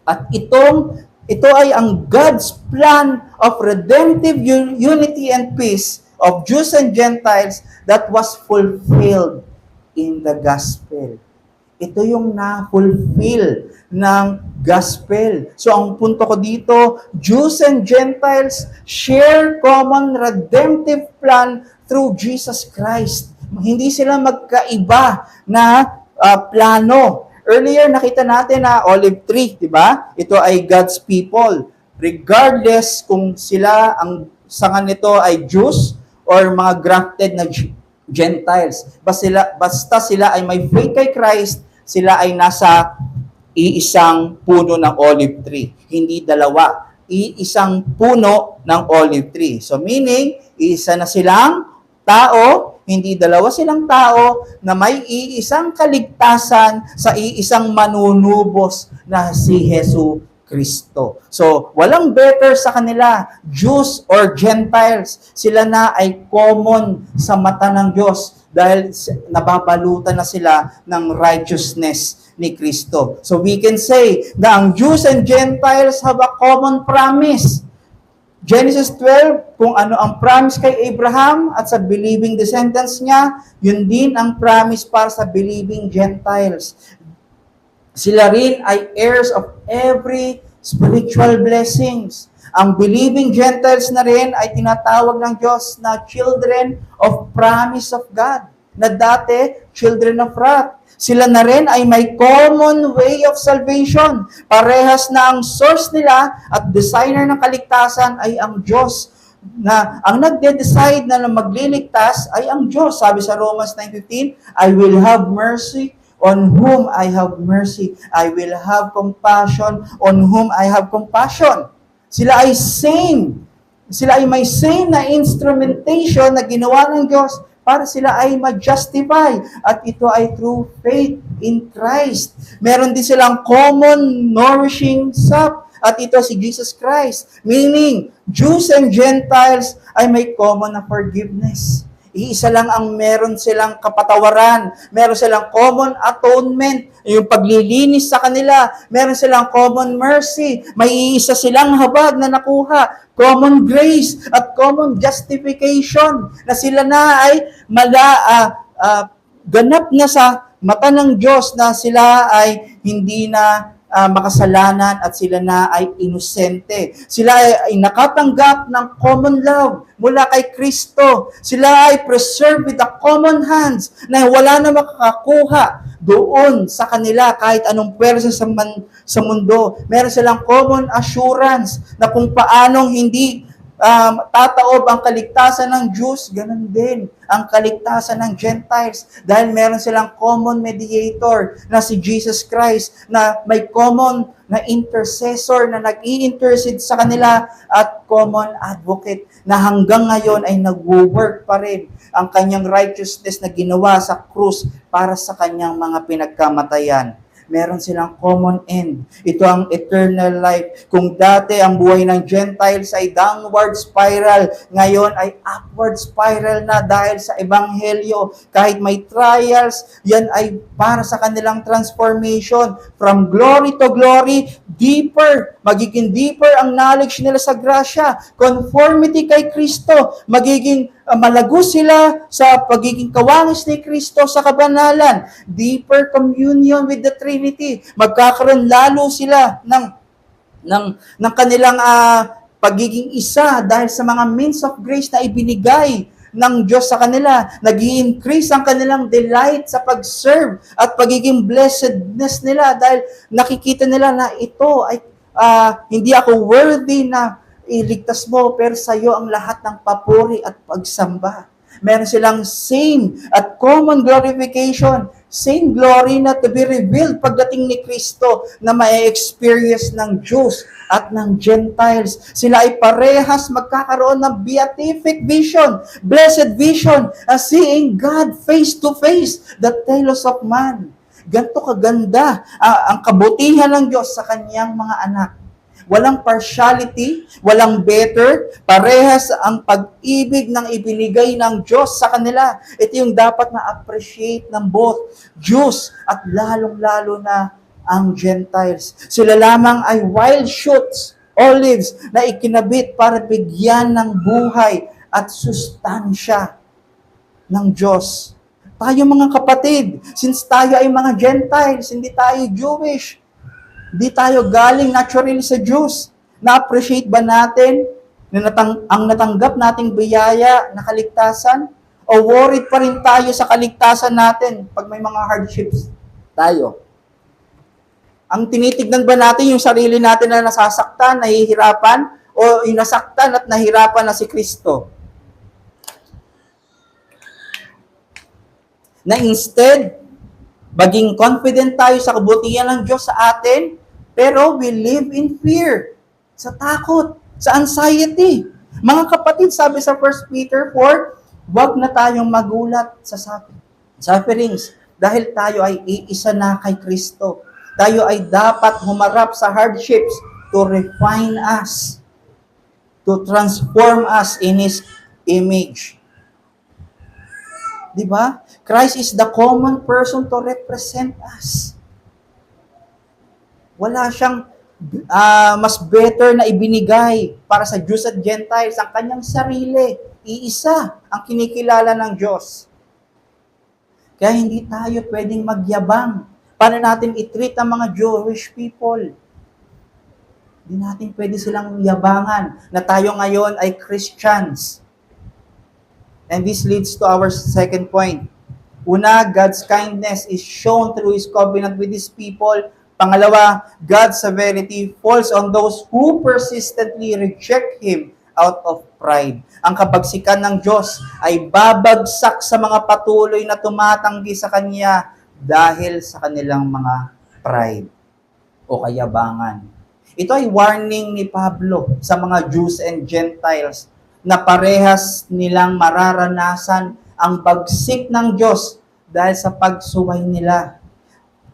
At ito ay ang God's plan of redemptive unity and peace of Jews and Gentiles that was fulfilled in the gospel. Ito yung na-fulfill ng gospel. So ang punto ko dito, Jews and Gentiles share common redemptive plan through Jesus Christ. Hindi sila magkaiba na plano. Earlier, nakita natin na olive tree, di ba? Ito ay God's people. Regardless kung sila, ang sanga nito ay Jews or mga grafted na Gentiles. Basta sila ay may faith kay Christ, sila ay nasa iisang puno ng olive tree. Hindi dalawa. Iisang puno ng olive tree. So meaning, isa na silang tao, hindi dalawa silang tao na may iisang kaligtasan sa iisang manunubos na si Jesu Kristo. So, walang better sa kanila, Jews or Gentiles. Sila na ay common sa mata ng Diyos dahil nababalutan na sila ng righteousness ni Kristo. So, we can say na ang Jews and Gentiles have a common promise. Genesis 12, kung ano ang promise kay Abraham at sa believing descendants niya, yun din ang promise para sa believing Gentiles. Sila rin ay heirs of every spiritual blessings. Ang believing Gentiles na rin ay tinatawag ng Diyos na children of promise of God, na dati children of wrath. Sila na rin ay may common way of salvation. Parehas na ang source nila at designer ng kaligtasan ay ang Diyos. Na ang nagde-decide na magliligtas ay ang Diyos. Sabi sa Romans 9:15, I will have mercy on whom I have mercy. I will have compassion on whom I have compassion. Sila ay same. Sila ay may same na instrumentation na ginawa ng Diyos para sila ay ma-justify. At ito ay through faith in Christ. Meron din silang common nourishing sap. At ito si Jesus Christ. Meaning, Jews and Gentiles ay may common na forgiveness. Iisa lang ang meron silang kapatawaran. Meron silang common atonement. Yung paglilinis sa kanila. Meron silang common mercy. May iisa silang habag na nakuha. Common grace at common justification. Na sila na ay ganap na sa mata ng Diyos na sila ay hindi na makasalanan at sila na ay inosente. Sila ay nakatanggap ng common love mula kay Kristo. Sila ay preserved with the common hands na wala na makakakuha doon sa kanila kahit anong pwersa sa mundo. Meron silang common assurance na kung paanong hindi tataob ang kaligtasan ng Jews, ganun din ang kaligtasan ng Gentiles dahil meron silang common mediator na si Jesus Christ na may common na intercessor na nag-i-intercede sa kanila at common advocate na hanggang ngayon ay nag-work pa rin ang kanyang righteousness na ginawa sa krus para sa kanyang mga pinagkamatayan. Meron silang common end. Ito ang eternal life. Kung dati ang buhay ng Gentiles ay downward spiral, ngayon ay upward spiral na dahil sa Ebanghelyo. Kahit may trials, yan ay para sa kanilang transformation. From glory to glory, deeper. Magiging deeper ang knowledge nila sa grasya. Conformity kay Kristo. Magiging malago sila sa pagiging kawangis ni Kristo sa kabanalan. Deeper communion with the Trinity. Magkakaroon lalo sila ng kanilang pagiging isa dahil sa mga means of grace na ibinigay ng Diyos sa kanila. Nag-i-increase ang kanilang delight sa pag-serve at pagiging blessedness nila dahil nakikita nila na ito ay hindi ako worthy na iligtas mo, pero sa iyo ang lahat ng papuri at pagsamba. Meron silang same at common glorification, same glory na to be revealed pagdating ni Kristo na ma-experience ng Jews at ng Gentiles. Sila ay parehas magkakaroon ng beatific vision, blessed vision, as seeing God face to face, the telos of man. Ganto kaganda ang kabutihan ng Diyos sa kanyang mga anak. Walang partiality, walang better, parehas ang pag-ibig ng ibinigay ng Diyos sa kanila. Ito yung dapat na-appreciate ng both Jews at lalong-lalo na ang Gentiles. Sila lamang ay wild shoots, olives, na ikinabit para bigyan ng buhay at sustansya ng Diyos. Tayo mga kapatid, since tayo ay mga Gentiles, hindi tayo Jewish, di tayo galing naturally sa Diyos. Na-appreciate ba natin na ang natanggap nating biyaya na kaligtasan? O worried pa rin tayo sa kaligtasan natin pag may mga hardships tayo? Ang tinitignan ba natin yung sarili natin na nasasaktan, nahihirapan, o yung nasaktan at nahirapan na si Kristo? Na instead, maging confident tayo sa kabutihan ng Diyos sa atin, pero we live in fear, sa takot, sa anxiety. Mga kapatid, sabi sa 1 Peter 4, huwag na tayong magulat sa sufferings dahil tayo ay iisa na kay Kristo. Tayo ay dapat humarap sa hardships to refine us, to transform us in His image. Diba? Christ is the common person to represent us. Wala siyang mas better na ibinigay para sa Jews at Gentiles. Ang kanyang sarili, iisa ang kinikilala ng Diyos. Kaya hindi tayo pwedeng magyabang. Paano natin i-treat ang mga Jewish people? Hindi natin pwede silang yabangan na tayo ngayon ay Christians. And this leads to our second point. Una, God's kindness is shown through His covenant with His people. Pangalawa, God's severity falls on those who persistently reject Him out of pride. Ang kabagsikan ng Diyos ay babagsak sa mga patuloy na tumatanggi sa Kanya dahil sa kanilang mga pride o kayabangan. Ito ay warning ni Pablo sa mga Jews and Gentiles na parehas nilang mararanasan ang bagsik ng Diyos dahil sa pagsuway nila.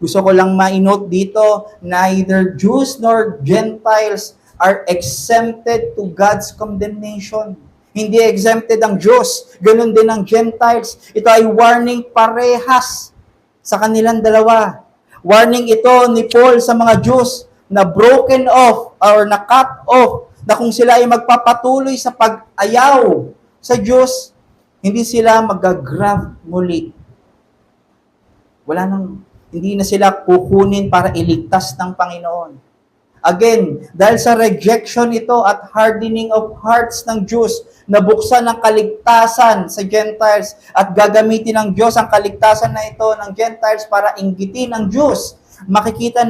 Gusto ko lang ma-note dito, neither Jews nor Gentiles are exempted to God's condemnation. Hindi exempted ang Jews, ganun din ang Gentiles. Ito ay warning parehas sa kanilang dalawa. Warning ito ni Paul sa mga Jews na broken off or na cut off, na kung sila ay magpapatuloy sa pag-ayaw sa Diyos, hindi sila mag-grab muli. Hindi na sila kukunin para iligtas ng Panginoon. Again, dahil sa rejection ito at hardening of hearts ng Jews, nabuksan ng kaligtasan sa Gentiles at gagamitin ng Diyos ang kaligtasan na ito ng Gentiles para inggitin ang Jews. Makikita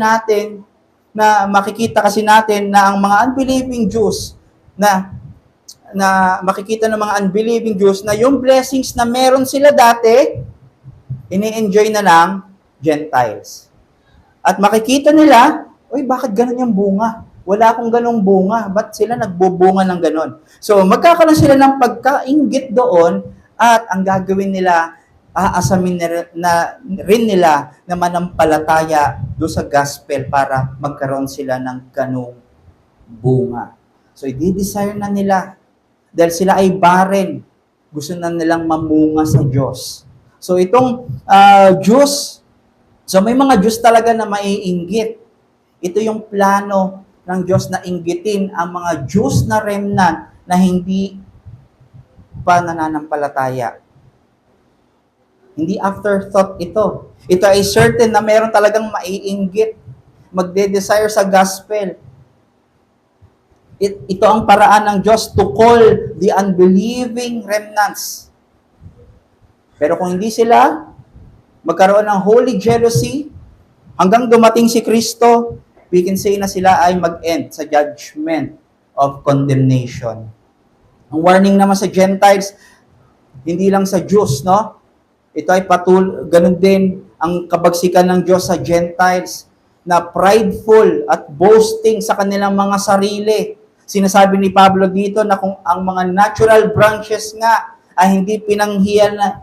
kasi natin na ang mga unbelieving Jews na makikita ng mga unbelieving Jews na yung blessings na meron sila dati, ini-enjoy na ng Gentiles. At makikita nila, bakit ganun yung bunga? Wala akong ganung bunga. Ba't sila nagbubunga ng ganun? So, magkakaroon sila ng pagkainggit doon at ang gagawin nila, aasamin rin nila na manampalataya doon sa gospel para magkaroon sila ng ganung bunga. So, i-desire na nila dahil sila ay barren. Gusto na nilang mamunga sa Diyos. So, itong Diyos, so may mga Diyos talaga na maiinggit. Ito yung plano ng Diyos na inggitin ang mga Diyos na remnant na hindi pa nananampalataya. Hindi afterthought ito. Ito ay certain na meron talagang maiinggit, magde-desire sa gospel. Ito ang paraan ng Diyos to call the unbelieving remnants Pero kung hindi sila magkaroon ng holy jealousy, hanggang dumating si Kristo, we can say na sila ay mag-end sa judgment of condemnation. Ang warning naman sa Gentiles, hindi lang sa Jews, no? Ito ay ganun din ang kabagsikan ng Diyos sa Gentiles na prideful at boasting sa kanilang mga sarili. Sinasabi ni Pablo dito na kung ang mga natural branches nga ay hindi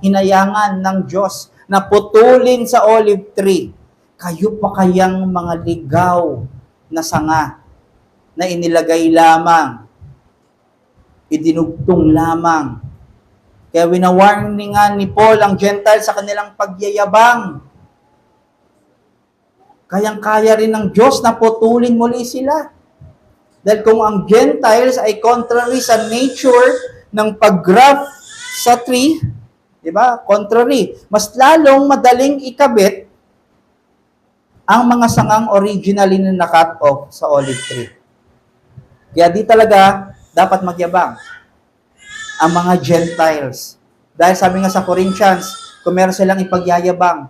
hinayangan ng Diyos na putulin sa olive tree, kayo pa kayang mga ligaw na sanga na inilagay lamang, idinugtong lamang. Kaya winawarningan ni Paul ang Gentiles sa kanilang pagyayabang. Kayang-kaya rin ng Diyos na putulin muli sila. Dahil kung ang Gentiles ay contrary sa nature ng pag-graft sa tree, di ba? Contrary. Mas lalong madaling ikabit ang mga sangang originally na na-cut off sa olive tree. Kaya di talaga dapat magyabang ang mga Gentiles. Dahil sabi nga sa Corinthians, kung meron silang ipagyayabang,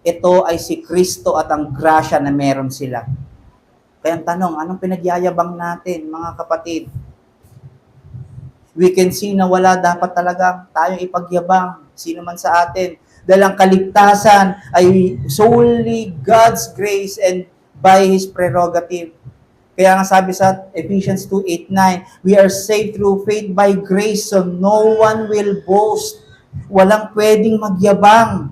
ito ay si Kristo at ang grasya na meron sila. Kaya ang tanong, anong pinagyayabang natin, mga kapatid? We can see na wala dapat talaga tayong ipagyabang, sino man sa atin. Dahil ang kaligtasan ay solely God's grace and by His prerogative. Kaya nga sabi sa Ephesians 2:8-9, we are saved through faith by grace, so no one will boast. Walang pwedeng magyabang.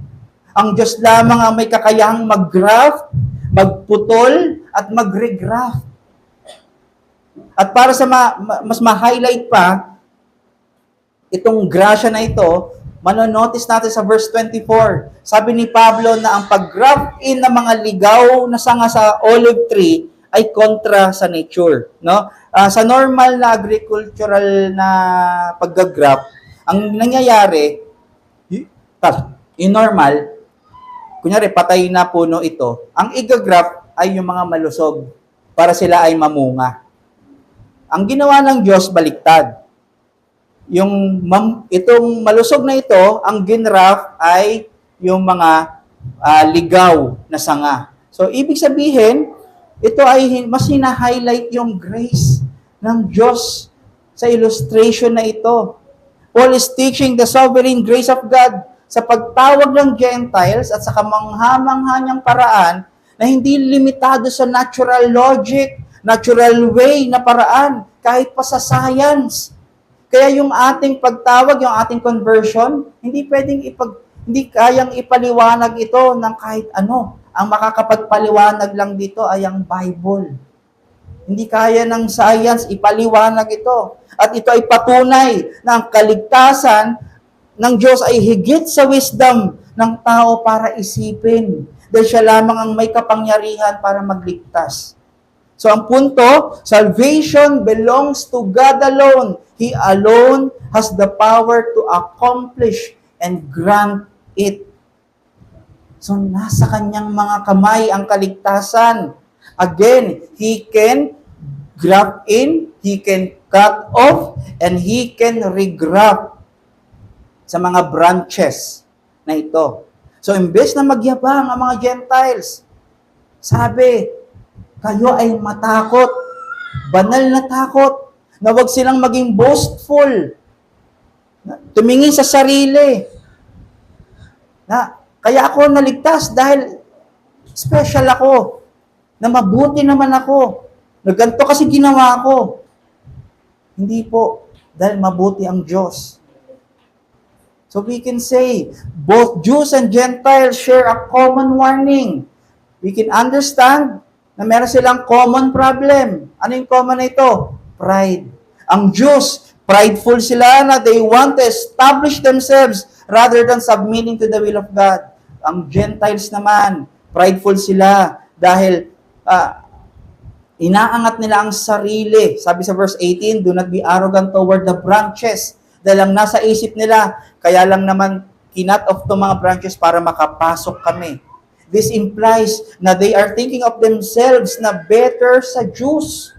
Ang Diyos lamang ang may kakayahang mag-graft, magputol, at mag-regraft. At para sa mas ma-highlight pa, itong grasya na ito, manonotice natin sa verse 24. Sabi ni Pablo na ang pag-graft in ng mga ligaw na sanga sa olive tree ay kontra sa nature, no? Sa normal na agricultural na pag-graft, ang nangyayari, in normal, kunyari patay na puno ito, ang i-graft ay yung mga malusog para sila ay mamunga. Ang ginawa ng Diyos baliktad. Itong malusog na ito, ang ginraft ay yung mga ligaw na sanga. So, ibig sabihin, ito ay mas hina-highlight yung grace ng Diyos sa illustration na ito. Paul is teaching the sovereign grace of God sa pagtawag ng Gentiles at sa kamangha-mangha niyang paraan na hindi limitado sa natural logic, natural way na paraan, kahit pa sa science. Kaya yung ating pagtawag, yung ating conversion, hindi kayang ipaliwanag ito ng kahit ano. Ang makakapagpaliwanag lang dito ay ang Bible. Hindi kaya ng science ipaliwanag ito. At ito ay patunay na ang kaligtasan ng Diyos ay higit sa wisdom ng tao para isipin. Dahil siya lamang ang may kapangyarihan para magligtas. So ang punto, salvation belongs to God alone. He alone has the power to accomplish and grant it. So, nasa kanyang mga kamay ang kaligtasan. Again, He can graft in, He can cut off, and He can regraft sa mga branches na ito. So, imbes na magyabang ang mga Gentiles, sabi, kayo ay matakot, banal na takot, na huwag silang maging boastful, tumingin sa sarili, na kaya ako naligtas dahil special ako, na mabuti naman ako, na ganito kasi ginawa ko. Hindi po, dahil mabuti ang Diyos. So we can say, both Jews and Gentiles share a common warning. We can understand na meron silang common problem. Ano yung common na ito? Pride. Ang Jews, prideful sila na they want to establish themselves rather than submitting to the will of God. Ang Gentiles naman, prideful sila dahil inaangat nila ang sarili. Sabi sa verse 18, do not be arrogant toward the branches. Dahil ang nasa isip nila, kaya lang naman kinat off to mga branches para makapasok kami. This implies na they are thinking of themselves na better sa Jews.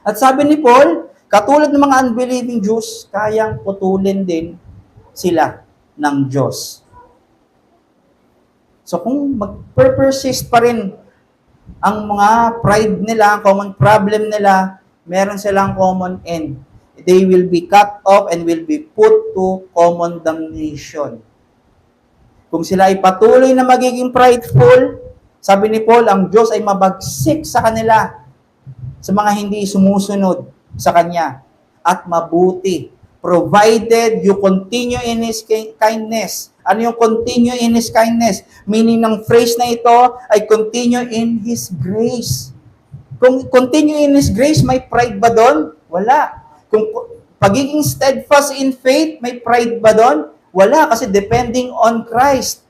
At sabi ni Paul, katulad ng mga unbelieving Jews, kayang putulin din sila ng Diyos. So kung mag-persist pa rin ang mga pride nila, ang common problem nila, meron silang common end. They will be cut off and will be put to common damnation. Kung sila ay patuloy na magiging prideful, sabi ni Paul, ang Diyos ay mabagsik sa kanila, sa mga hindi sumusunod sa Kanya. At mabuti, provided you continue in His kindness. Ano yung continue in His kindness? Meaning ng phrase na ito ay continue in His grace. Kung continue in His grace, may pride ba doon? Wala. Kung pagiging steadfast in faith, may pride ba doon? Wala, kasi depending on Christ.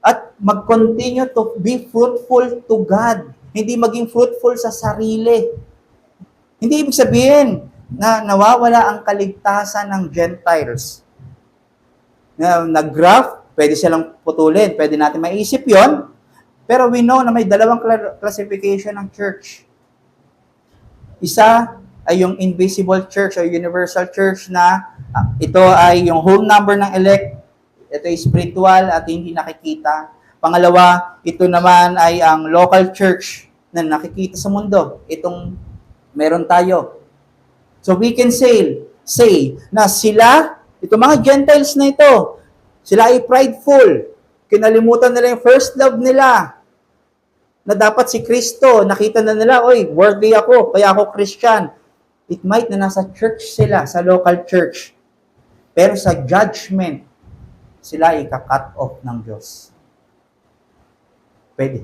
At mag-continue to be fruitful to God. Hindi maging fruitful sa sarili. Hindi ibig sabihin na nawawala ang kaligtasan ng Gentiles. Nag-graph, pwede silang putulin. Pwede natin maisip yon. Pero we know na may dalawang classification ng church. Isa ay yung invisible church o universal church na ito ay yung whole number ng elect. Ito ay spiritual at hindi nakikita. Pangalawa, ito naman ay ang local church na nakikita sa mundo. Itong meron tayo. So we can say na sila, itong mga Gentiles na ito, sila ay prideful. Kinalimutan nila yung first love nila. Na dapat si Kristo, nakita na nila, oy, worthy ako, kaya ako Christian. It might na nasa church sila, sa local church. Pero sa judgment, sila ay ka-cut off ng Diyos. Pwede.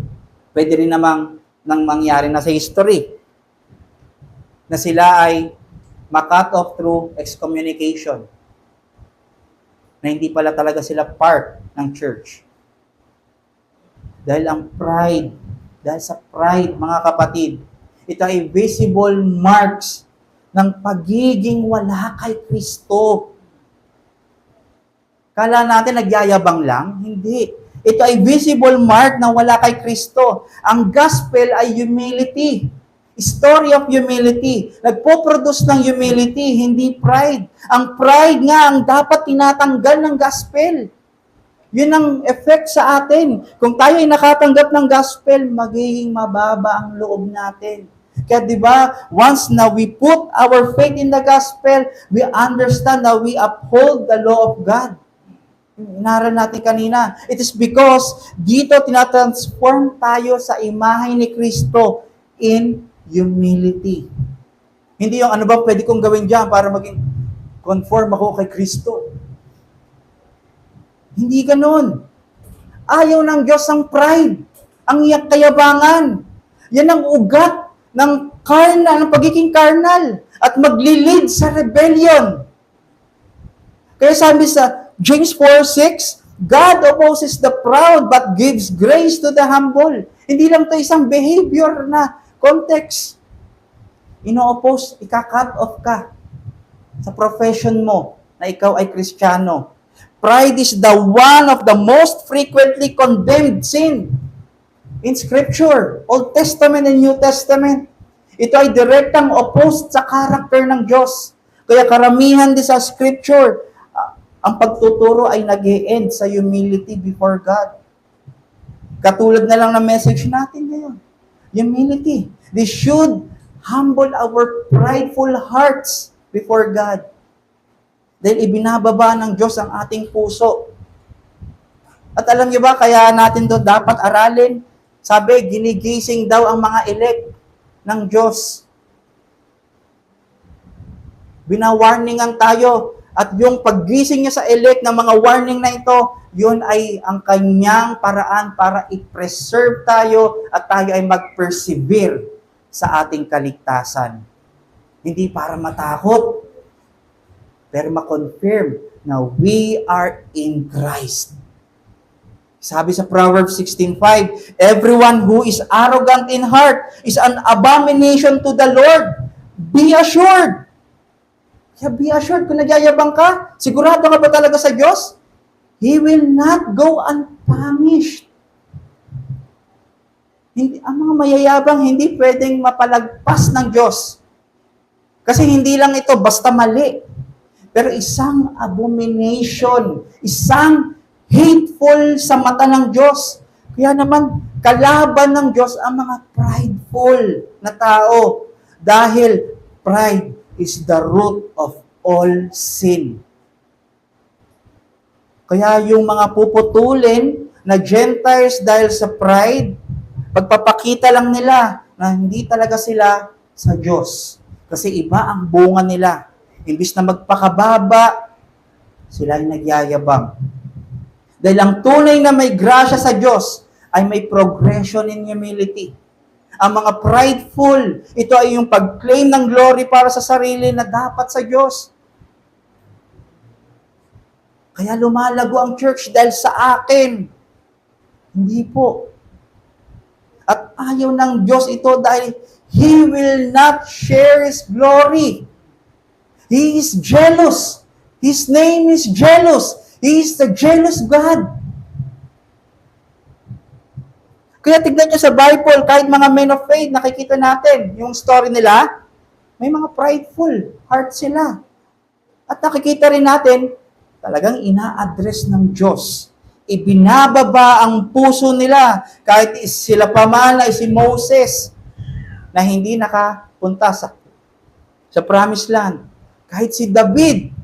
Pwede rin namang nang mangyari na sa history na sila ay ma-cut off through excommunication. Na hindi pala talaga sila part ng church. Dahil ang pride, dahil sa pride, mga kapatid, ito ay visible marks ng pagiging wala kay Kristo. Kala natin nagyayabang lang? Hindi. Ito ay visible mark na wala kay Kristo. Ang gospel ay humility. Story of humility. Nagpo-produce ng humility, hindi pride. Ang pride nga ang dapat tinatanggal ng gospel. Yun ang effect sa atin. Kung tayo ay nakatanggap ng gospel, magiging mababa ang loob natin. Kaya di ba, once na we put our faith in the gospel, we understand that we uphold the law of God. Inaral natin kanina. It is because dito tinatransform tayo sa imahe ni Kristo in humility. Hindi yung ano ba pwede kong gawin dyan para maging conform ako kay Kristo. Hindi ganun. Ayaw ng Diyos ang pride, ang kayabangan. Yan ang ugat ng carnal, ng pagiging carnal at magli-lead sa rebellion. Kaya sabi sa James 4:6, God opposes the proud but gives grace to the humble. Hindi lang ito isang behavior na context. Ino-oppose, ika-cut off ka sa profession mo na ikaw ay Kristiyano. Pride is the one of the most frequently condemned sin in Scripture, Old Testament and New Testament. Ito ay direktang opposed sa character ng Diyos. Kaya karamihan din sa Scripture, ang pagtuturo ay nag-e-end sa humility before God. Katulad na lang ng message natin ngayon. Humility. This should humble our prideful hearts before God. Dahil ibinababa ng Diyos ang ating puso. At alam niyo ba, kaya natin doon dapat aralin? Sabi, ginigising daw ang mga elect ng Diyos. Binawarningan tayo. At yung paggising niya sa elect ng mga warning na ito, yun ay ang kanyang paraan para i-preserve tayo at tayo ay mag-persevere sa ating kaligtasan. Hindi para matakot, pero ma-confirm na we are in Christ. Sabi sa Proverbs 16:5, everyone who is arrogant in heart is an abomination to the Lord. Be assured. Kaya be assured, kung nagyayabang ka, sigurado ka ba talaga sa Diyos? He will not go unpunished. Ang mga mayayabang hindi pwedeng mapalagpas ng Diyos. Kasi hindi lang ito basta mali. Pero isang abomination, isang hateful sa mata ng Diyos. Kaya naman, kalaban ng Diyos ang mga prideful na tao. Dahil pride is the root of all sin. Kaya yung mga puputulin na Gentiles dahil sa pride, pagpapakita lang nila na hindi talaga sila sa Diyos. Kasi iba ang bunga nila. Imbis na magpakababa, sila ay nagyayabang. Dahil ang tunay na may grasya sa Diyos ay may progression in humility. Ang mga prideful, ito ay yung pag-claim ng glory para sa sarili na dapat sa Diyos. Kaya lumalago ang church dahil sa akin. Hindi po. At ayaw ng Diyos ito dahil He will not share His glory. He is jealous. His name is jealous. He is the jealous God. Kaya tignan nyo sa Bible, kahit mga men of faith, nakikita natin yung story nila, may mga prideful heart sila. At nakikita rin natin, talagang ina-address ng Diyos. Ibinababa ang puso nila, kahit sila pa man ay si Moses, na hindi nakapunta sa promised land. Kahit si David,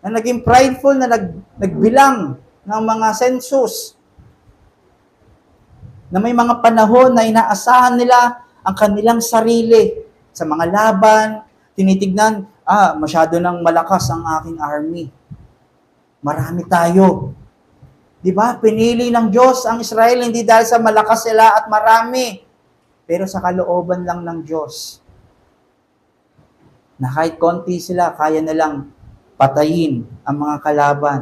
na naging prideful, na nagbilang ng mga census, na may mga panahon na inaasahan nila ang kanilang sarili sa mga laban, tinitignan, masyado nang malakas ang aking army. Marami tayo. Di ba? Pinili ng Diyos ang Israel hindi dahil sa malakas sila at marami, pero sa kalooban lang ng Diyos. Na kahit konti sila, kaya nilang patayin ang mga kalaban.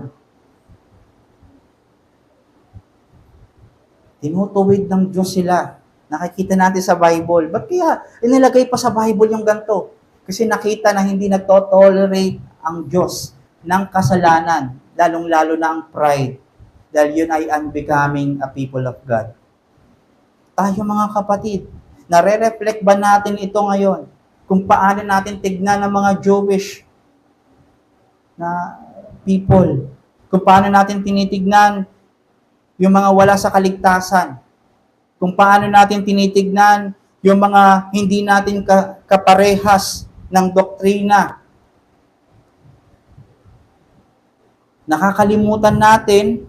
Tinutuwid ng Diyos sila. Nakikita natin sa Bible. Ba't kaya inilagay pa sa Bible yung ganito? Kasi nakita na hindi nagtotolerate ang Diyos ng kasalanan, lalong-lalo na ang pride. Dahil yun ay unbecoming a people of God. Tayo mga kapatid, nare-reflect ba natin ito ngayon? Kung paano natin tignan ang mga Jewish na people? Kung paano natin tinitignan yung mga wala sa kaligtasan? Kung paano natin tinitignan yung mga hindi natin kaparehas ng doktrina? Nakakalimutan natin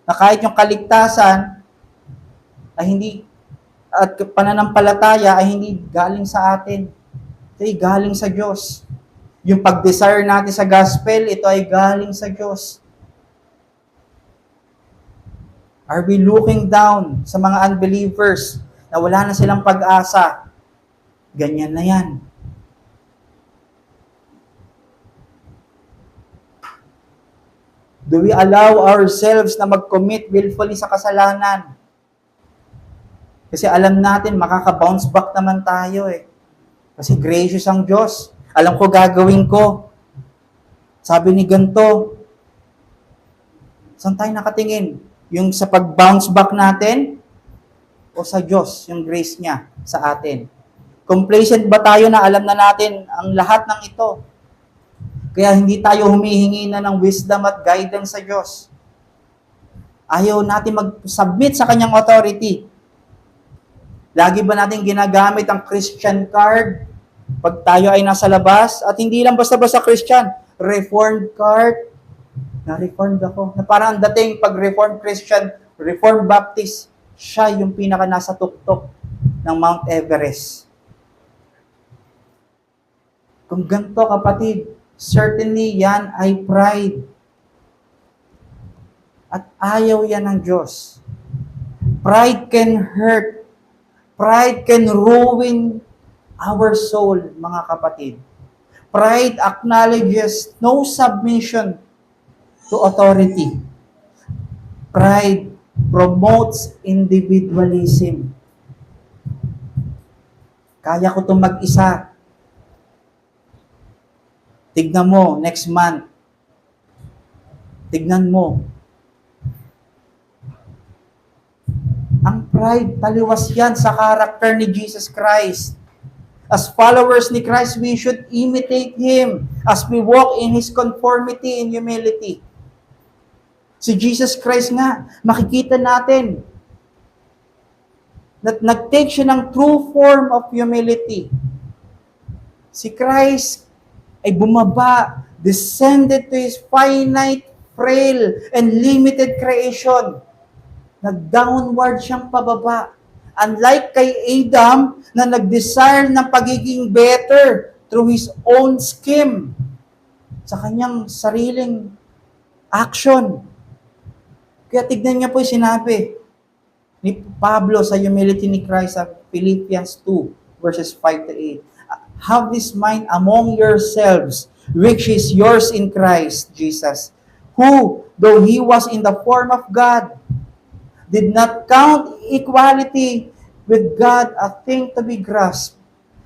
na kahit yung kaligtasan ay hindi, at pananampalataya ay hindi galing sa atin. Ito ay galing sa Diyos. Yung pag-desire natin sa gospel, ito ay galing sa Diyos. Are we looking down sa mga unbelievers na wala na silang pag-asa? Ganyan na yan. Do we allow ourselves na mag-commit willfully sa kasalanan? Kasi alam natin, makaka-bounce back naman tayo eh. Kasi gracious ang Diyos. Alam ko gagawin ko. Sabi ni ganito, saan tayo nakatingin? Yung sa pag-bounce back natin o sa Diyos, yung grace niya sa atin? Complacent ba tayo na alam na natin ang lahat ng ito? Kaya hindi tayo humihingi na ng wisdom at guidance sa Diyos. Ayaw natin mag-submit sa Kanyang authority. Lagi ba natin ginagamit ang Christian card pag tayo ay nasa labas? At hindi lang basta-basta Christian, Reformed card. Na-reformed ako. Na parang ang dating pag Reformed Christian, Reformed Baptist, siya yung pinaka nasa tuktok ng Mount Everest. Kung ganito kapatid, certainly yan ay pride. At ayaw yan ng Diyos. Pride can hurt. Pride can ruin our soul, mga kapatid. Pride acknowledges no submission to authority. Pride promotes individualism. Kaya ko itong mag-isa. Tignan mo, next month. Tignan mo. Ang pride, taliwas yan sa character ni Jesus Christ. As followers ni Christ, we should imitate Him as we walk in His conformity and humility. Si Jesus Christ nga, makikita natin na nag-take siya ng true form of humility. Si Christ ay bumaba, descended to His finite, frail, and limited creation. Nag-downward siyang pababa. Unlike kay Adam na nag-desire ng pagiging better through his own scheme sa kanyang sariling action. Kaya tignan niya po yung sinabi ni Pablo sa humility ni Christ sa Philippians 2 verses 5 to 8. Have this mind among yourselves, which is yours in Christ Jesus, who, though He was in the form of God, did not count equality with God a thing to be grasped,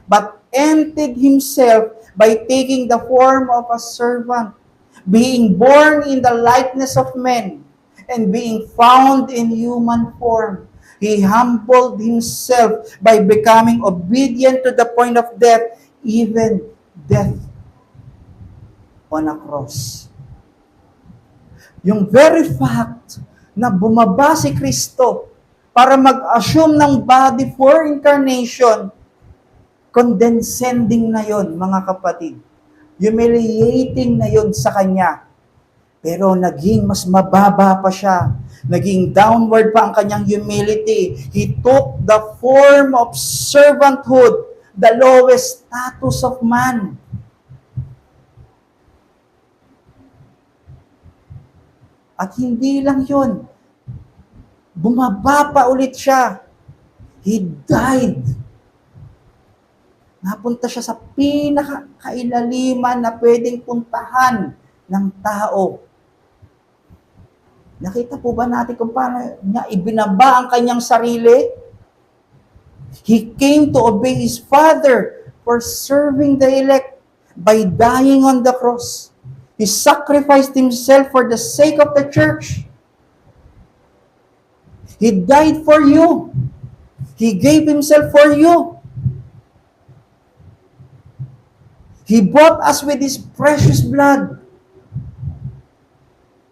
but emptied Himself by taking the form of a servant, being born in the likeness of men, and being found in human form. He humbled Himself by becoming obedient to the point of death, even death on a cross. Yung very fact na bumaba si Kristo para mag-assume ng body for incarnation, condescending na yon, mga kapatid. Humiliating na yon sa Kanya. Pero naging mas mababa pa siya. Naging downward pa ang kanyang humility. He took the form of servanthood, the lowest status of man. At hindi lang yun. Bumaba pa ulit siya. He died. Napunta siya sa pinakailaliman na pwedeng puntahan ng tao. Nakita po ba natin kung paano niya ibinaba ang kanyang sarili? He came to obey His Father for serving the elect by dying on the cross. He sacrificed Himself for the sake of the church. He died for you. He gave Himself for you. He bought us with His precious blood.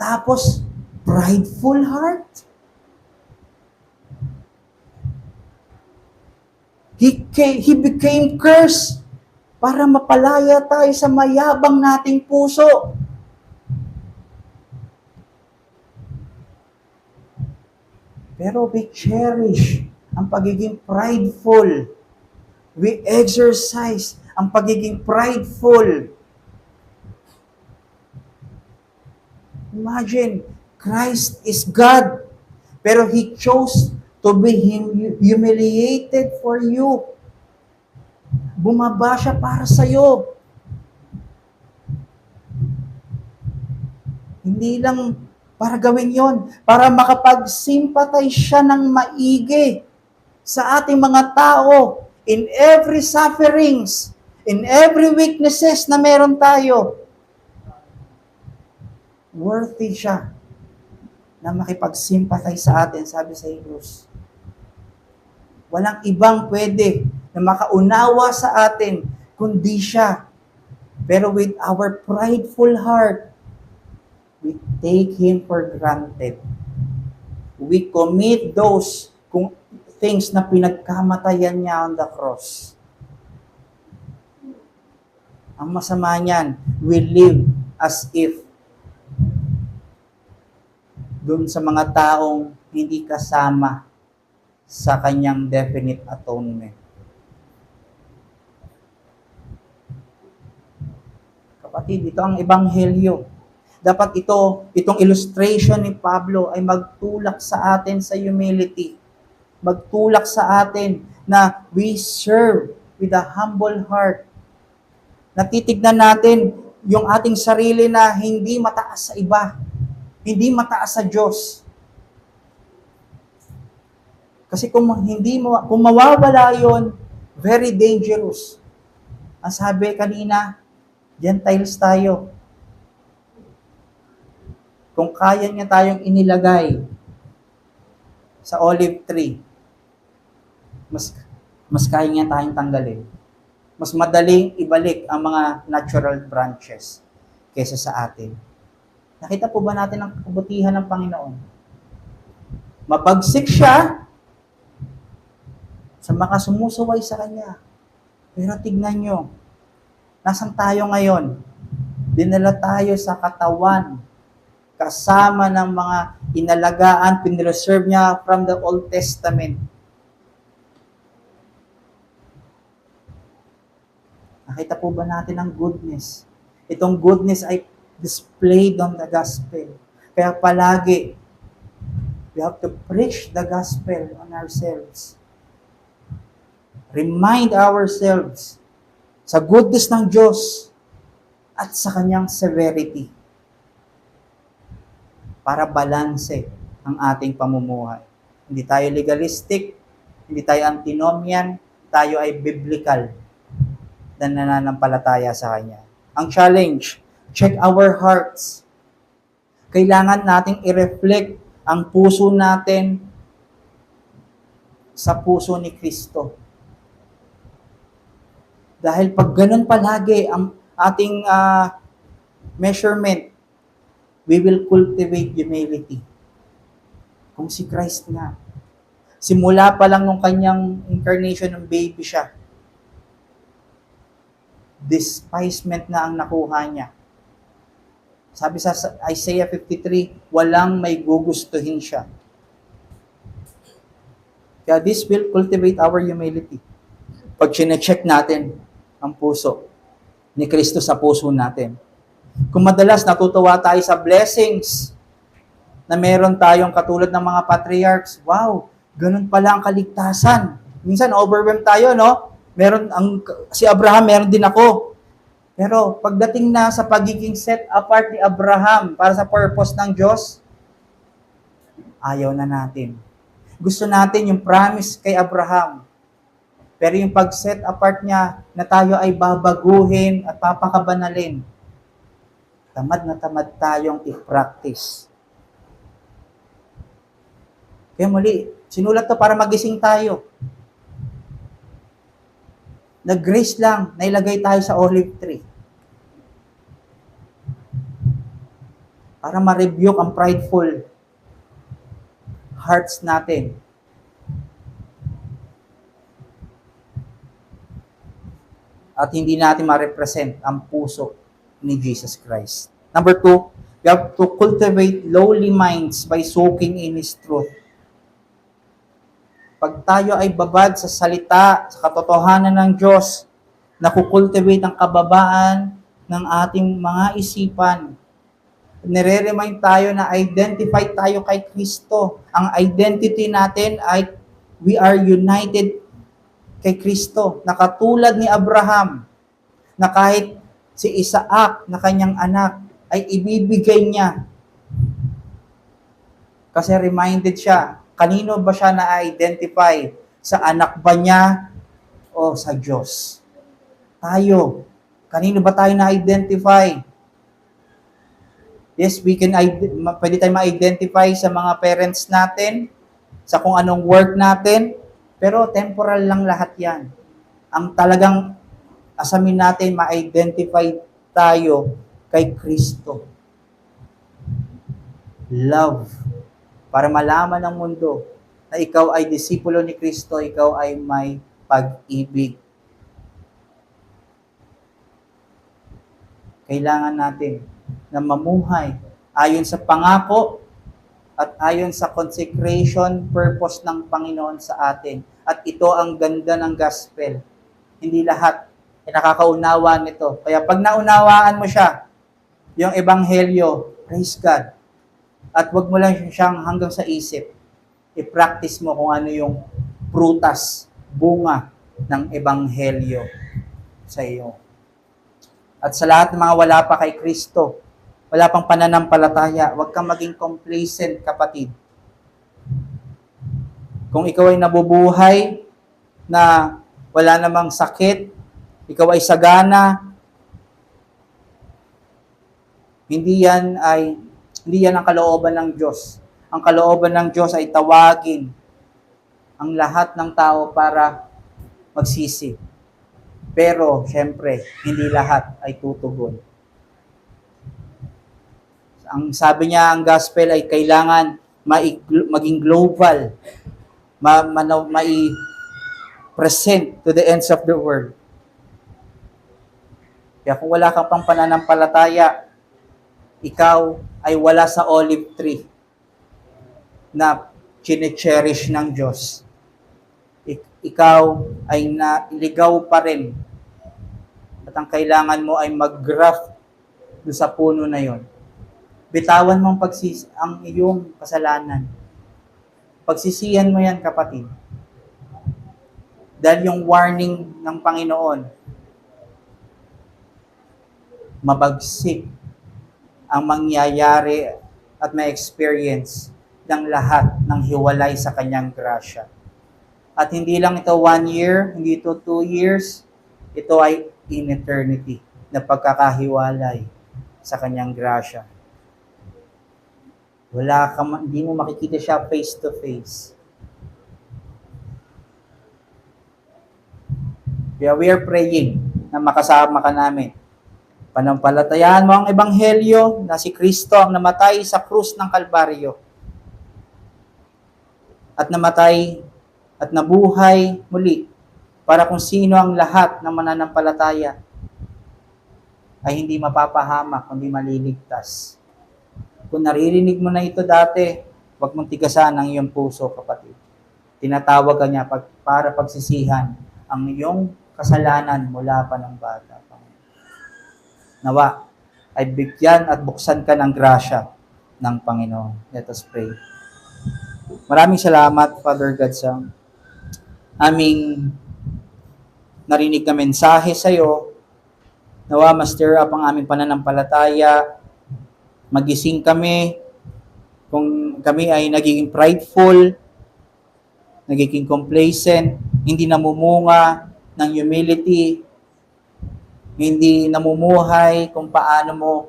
Tapos, prideful heart. He became cursed para mapalaya tayo sa mayabang nating puso. Pero we cherish ang pagiging prideful. We exercise ang pagiging prideful. Imagine, Christ is God, pero He chose to be humiliated for you. Bumaba siya para sa'yo. Hindi lang para gawin yon, para makapag-sympathize siya ng maigi sa ating mga tao in every sufferings, in every weaknesses na meron tayo. Worthy siya na makipag-sympathize sa atin, sabi sa Hebrews. Walang ibang pwede na makaunawa sa atin kundi siya. Pero with our prideful heart, we take Him for granted. We commit those things na pinagkamatayan niya on the cross. Ang masama niyan, we live as if dun sa mga taong hindi kasama sa kanyang definite atonement. Kapatid, ito ang ebanghelyo. Dapat itong illustration ni Pablo ay magtulak sa atin sa humility. Magtulak sa atin na we serve with a humble heart. Natitignan natin yung ating sarili na hindi mataas sa iba. Hindi mataas sa Diyos. Kasi kung mawawala yon, very dangerous. Ang sabi kanina, Gentiles tayo. Kung kaya niya tayong inilagay sa olive tree, mas kaya niya tayong tanggalin. Mas madaling ibalik ang mga natural branches kaysa sa atin. Nakita po ba natin ang kabutihan ng Panginoon? Mabagsik siya sa mga sumusuway sa Kanya. Pero tignan nyo, nasan tayo ngayon? Dinala tayo sa katawan, kasama ng mga inalagaan, pinreserve niya from the Old Testament. Nakita po ba natin ang goodness? Itong goodness ay displayed on the gospel. Kaya palagi, we have to preach the gospel on ourselves. Remind ourselves sa goodness ng Diyos at sa kanyang severity para balanse ang ating pamumuhay. Hindi tayo legalistic, hindi tayo antinomian, tayo ay biblical na nananampalataya sa Kanya. Ang challenge, check our hearts. Kailangan nating i-reflect ang puso natin sa puso ni Kristo. Dahil pag ganun palagi ang ating measurement, we will cultivate humility. Kung si Christ nga. Simula pa lang nung kanyang incarnation ng baby siya, despisement na ang nakuha niya. Sabi sa Isaiah 53, walang may gugustuhin siya. Kaya this will cultivate our humility. Pag sine-check natin ang puso ni Kristo sa puso natin. Kung madalas natutuwa tayo sa blessings na meron tayong katulad ng mga patriarchs, wow, ganun pala ang kaligtasan. Minsan overwhelmed tayo, no? Si Abraham, meron din ako. Pero pagdating na sa pagiging set apart ni Abraham para sa purpose ng Diyos, ayaw na natin. Gusto natin yung promise kay Abraham. Pero yung pag-set apart niya na tayo ay babaguhin at papakabanalin, tamad na tamad tayong i-practice. Kaya muli, sinulat to para magising tayo. Nag-grace lang, nailagay tayo sa olive tree. Para ma-rebuke ang prideful hearts natin. At hindi natin ma-represent ang puso ni Jesus Christ. Number 2, we have to cultivate lowly minds by soaking in His truth. Pag tayo ay babad sa salita, sa katotohanan ng Diyos, nakukultivate ang kababaan ng ating mga isipan. Nire-remind tayo na identified tayo kay Kristo. Ang identity natin ay we are united kay Kristo. Nakatulad ni Abraham, na kahit si Isaac na kanyang anak ay ibibigay niya. Kasi reminded siya, kanino ba siya na-identify? Sa anak ba niya o sa Diyos? Tayo. Kanino ba tayo na-identify? Yes, pwede tayo ma-identify sa mga parents natin, sa kung anong work natin, pero temporal lang lahat yan. Ang talagang asamin natin, ma-identify tayo kay Kristo. Love. Para malaman ng mundo na ikaw ay disipulo ni Kristo, ikaw ay may pag-ibig. Kailangan natin na mamuhay ayon sa pangako at ayon sa consecration purpose ng Panginoon sa atin. At ito ang ganda ng gospel. Hindi lahat ay nakakaunawa nito. Kaya pag naunawaan mo siya, yung ebanghelyo, praise God. At wag mo lang siyang hanggang sa isip. I-practice mo kung ano yung prutas, bunga ng ebanghelyo sa iyo. At sa lahat ng mga wala pa kay Kristo, wala pang pananampalataya, huwag kang maging complacent, kapatid. Kung ikaw ay nabubuhay na wala namang sakit, ikaw ay sagana, hindi yan ang kalooban ng Diyos. Ang kalooban ng Diyos ay tawagin ang lahat ng tao para magsisi. Pero, syempre, hindi lahat ay tutugon. Ang sabi niya, ang gospel ay kailangan maging global, mai-present to the ends of the world. Kaya kung wala kang pang pananampalataya, ikaw ay wala sa olive tree na chine-cherish ng Diyos. Ikaw ay naligaw pa rin. At ang kailangan mo ay mag-graft doon sa puno na yon. Bitawan mong ang iyong kasalanan. Pagsisihan mo yan, kapatid. Dahil yung warning ng Panginoon, mabagsik ang mangyayari at may experience ng lahat ng hiwalay sa kanyang grasya. At hindi lang ito 1 year, hindi ito 2 years, ito ay in eternity na pagkakahiwalay sa kanyang grasya. Hindi mo makikita siya face to face. Kaya we are praying na makasama ka namin. Panampalatayaan mo ang ebanghelyo na si Kristo ang namatay sa krus ng Kalbaryo. At namatay at nabuhay muli para kung sino ang lahat ng mananampalataya ay hindi mapapahamak, kundi maliligtas. Kung naririnig mo na ito dati, huwag mong tigasan ang iyong puso, kapatid. Tinatawag ka niya para pagsisihan ang iyong kasalanan mula pa ng bata. Nawa ay bigyan at buksan ka ng grasya ng Panginoon. Let us pray. Maraming salamat, Father God, sa aming narinig na mensahe sa iyo. Nawa, ma-stir up ang aming pananampalataya. Magising kami kung kami ay nagiging prideful, nagiging complacent, hindi namumunga ng humility, hindi namumuhay kung paano mo,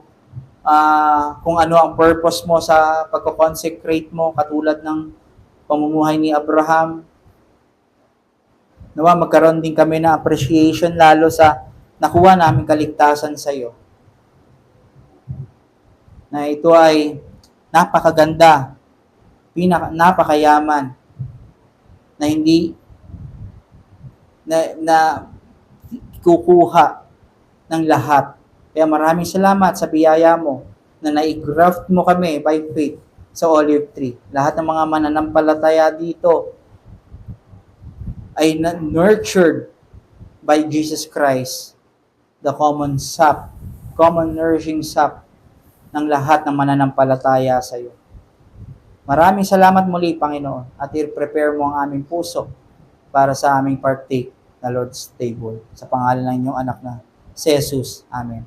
kung ano ang purpose mo sa pagko-consecrate mo, katulad ng pamumuhay ni Abraham. Nawa, magkaroon din kami ng appreciation lalo sa nakuha namin kaligtasan sa iyo. Na ito ay napakaganda, napakayaman, na hindi na kukuha ng lahat. Kaya maraming salamat sa biyaya mo na nai-graft mo kami by faith sa olive tree. Lahat ng mga mananampalataya dito ay nurtured by Jesus Christ, the common nourishing sap ng lahat ng mananampalataya sa iyo. Maraming salamat muli, Panginoon, at i-prepare mo ang aming puso para sa aming partake na Lord's table. Sa pangalan ng inyong anak na si Jesus. Amen.